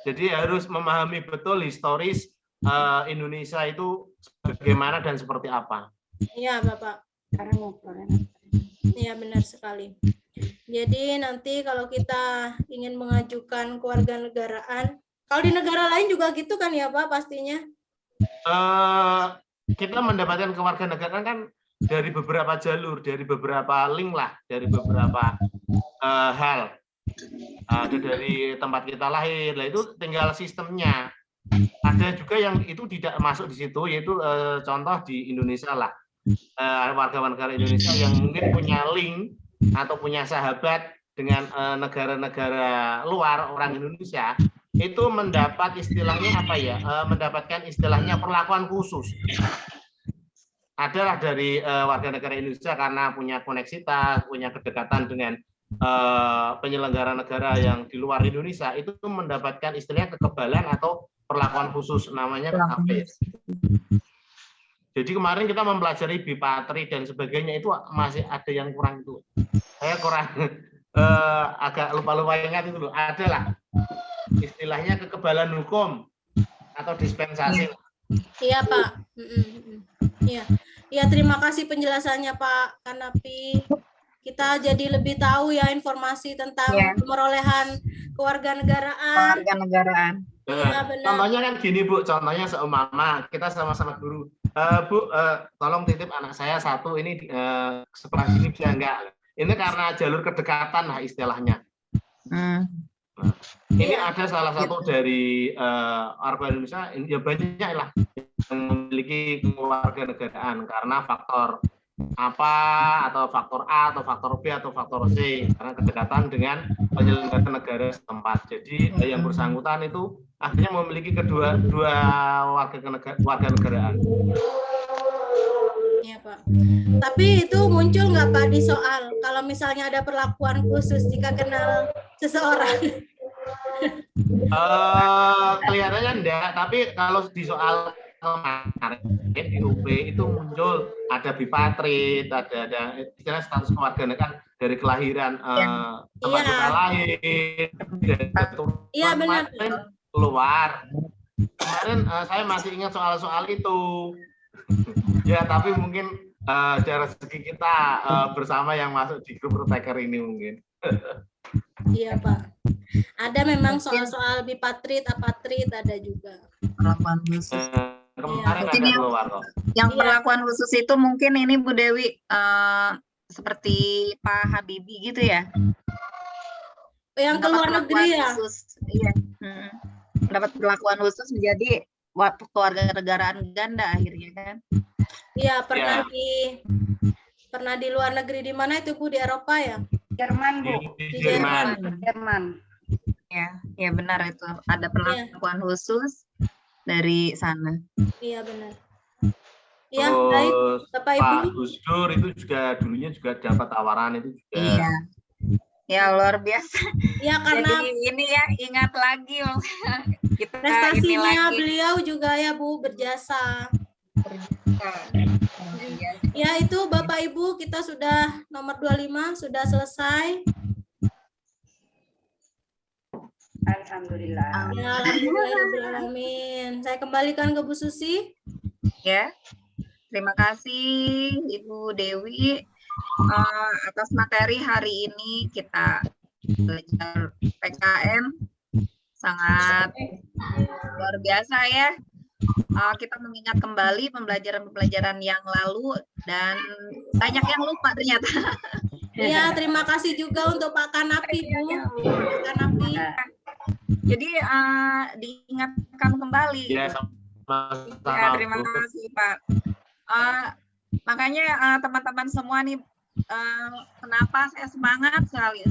Jadi harus memahami betul historis Indonesia itu bagaimana dan seperti apa. Iya, Bapak. Iya, benar sekali. Jadi nanti kalau kita ingin mengajukan kewarganegaraan, kalau di negara lain juga gitu kan ya Pak pastinya? Kita mendapatkan kewarganegaraan kan dari beberapa jalur, dari beberapa link lah, dari beberapa hal. Ada dari tempat kita lahir, lah itu tinggal sistemnya. Ada juga yang itu tidak masuk di situ, yaitu contoh di Indonesia lah. Warga-warga Indonesia yang mungkin punya link atau punya sahabat dengan negara-negara luar orang Indonesia, itu mendapat istilahnya apa ya? Mendapatkan istilahnya perlakuan khusus. Adalah dari warga negara Indonesia karena punya koneksitas, punya kedekatan dengan penyelenggara negara yang di luar Indonesia, itu mendapatkan istilahnya kekebalan atau perlakuan khusus, namanya KKP. Jadi kemarin kita mempelajari bipatri dan sebagainya, itu masih ada yang kurang itu. Saya kurang agak lupa-lupa ingat itu loh. Ada lah istilahnya kekebalan hukum atau dispensasi. Iya Pak. Iya. Ya, terima kasih penjelasannya Pak Kanapi. Kita jadi lebih tahu ya informasi tentang pemerolehan kewarganegaraan. Ya, contohnya kan gini Bu, contohnya seumpama kita sama-sama guru. Bu, tolong titip anak saya satu ini sebelah sini dia enggak. Ini karena jalur kedekatan lah istilahnya. Nah, ini ada salah satu dari warga Indonesia, ya banyak lah yang memiliki kewarganegaraan karena faktor apa atau faktor A atau faktor B atau faktor C karena kedekatan dengan penyelenggara negara setempat. Jadi yang bersangkutan itu akhirnya memiliki dua warga negaraan. Iya Pak. Tapi itu muncul nggak Pak di soal kalau misalnya ada perlakuan khusus jika kenal seseorang? Kelihatannya enggak, tapi kalau di soal kemarin di UP itu muncul ada bipatrit, ada istilah status kewarganegaraan dari kelahiran tempat kita lahir, iya benar. Keluar. Kemarin saya masih ingat soal-soal itu. Ya, tapi mungkin dari segi kita bersama yang masuk di grup Proteker ini mungkin. Iya Pak. Ada memang soal-soal bipatrit, apatrit ada juga. Kemarin Mungkin ada keluar kok. yang perlakuan khusus itu mungkin ini Bu Dewi seperti Pak Habibie gitu ya. Yang ke luar negeri ya. Khusus. Iya. Dapat perlakuan khusus menjadi keluarga negaraan ganda akhirnya kan. Iya, pernah di luar negeri di mana itu Bu, di Eropa ya? Jerman, Bu. Di Jerman. Jerman. Ya benar itu. Ada perlakuan khusus dari sana. Iya benar. Ya, baik Bapak Ibu. Pak Gus Dur itu juga dulunya juga dapat tawaran itu juga. Iya. Ya luar biasa. Ya karena jadi ini ya ingat lagi kita prestasinya beliau juga ya Bu, berjasa. Ya itu Bapak Ibu, kita sudah nomor 25 sudah selesai. Alhamdulillah. Ya, alhamdulillahirobbilalamin. Saya kembalikan ke Bu Susi. Ya. Terima kasih Ibu Dewi atas materi hari ini. Kita belajar PKM sangat luar biasa ya. Kita mengingat kembali pembelajaran-pembelajaran yang lalu dan banyak yang lupa ternyata. Iya, terima kasih juga untuk Pak Kanapi, Bu. Pak Kanapi. Jadi diingatkan kembali. Ya, Ya, terima kasih Pak. Makanya teman-teman semua nih, kenapa saya semangat sekali.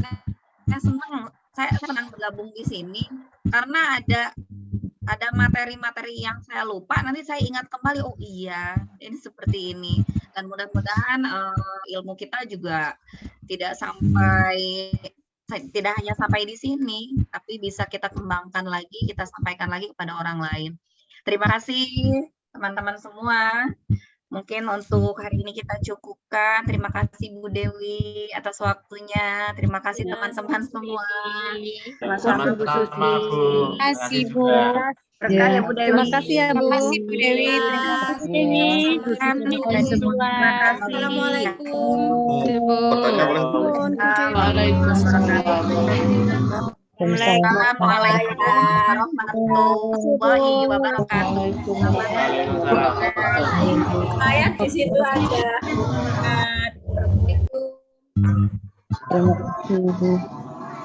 Saya senang bergabung di sini karena ada materi-materi yang saya lupa, nanti saya ingat kembali, oh iya ini seperti ini, dan mudah-mudahan ilmu kita juga tidak hanya sampai di sini, tapi bisa kita kembangkan lagi, kita sampaikan lagi kepada orang lain. Terima kasih teman-teman semua. Mungkin untuk hari ini kita cukupkan. Terima kasih Bu Dewi atas waktunya. Terima kasih teman-teman semua. Sama-sama Bu. Terima kasih Bu. Berkah ya Bu Dewi. Terima kasih ya Bu. Terima kasih Bu Dewi. Terima kasih. Terima kasih. Assalamualaikum. Assalamualaikum warahmatullahi wabarakatuh. Saya di situ aja. Terima kasih Bu.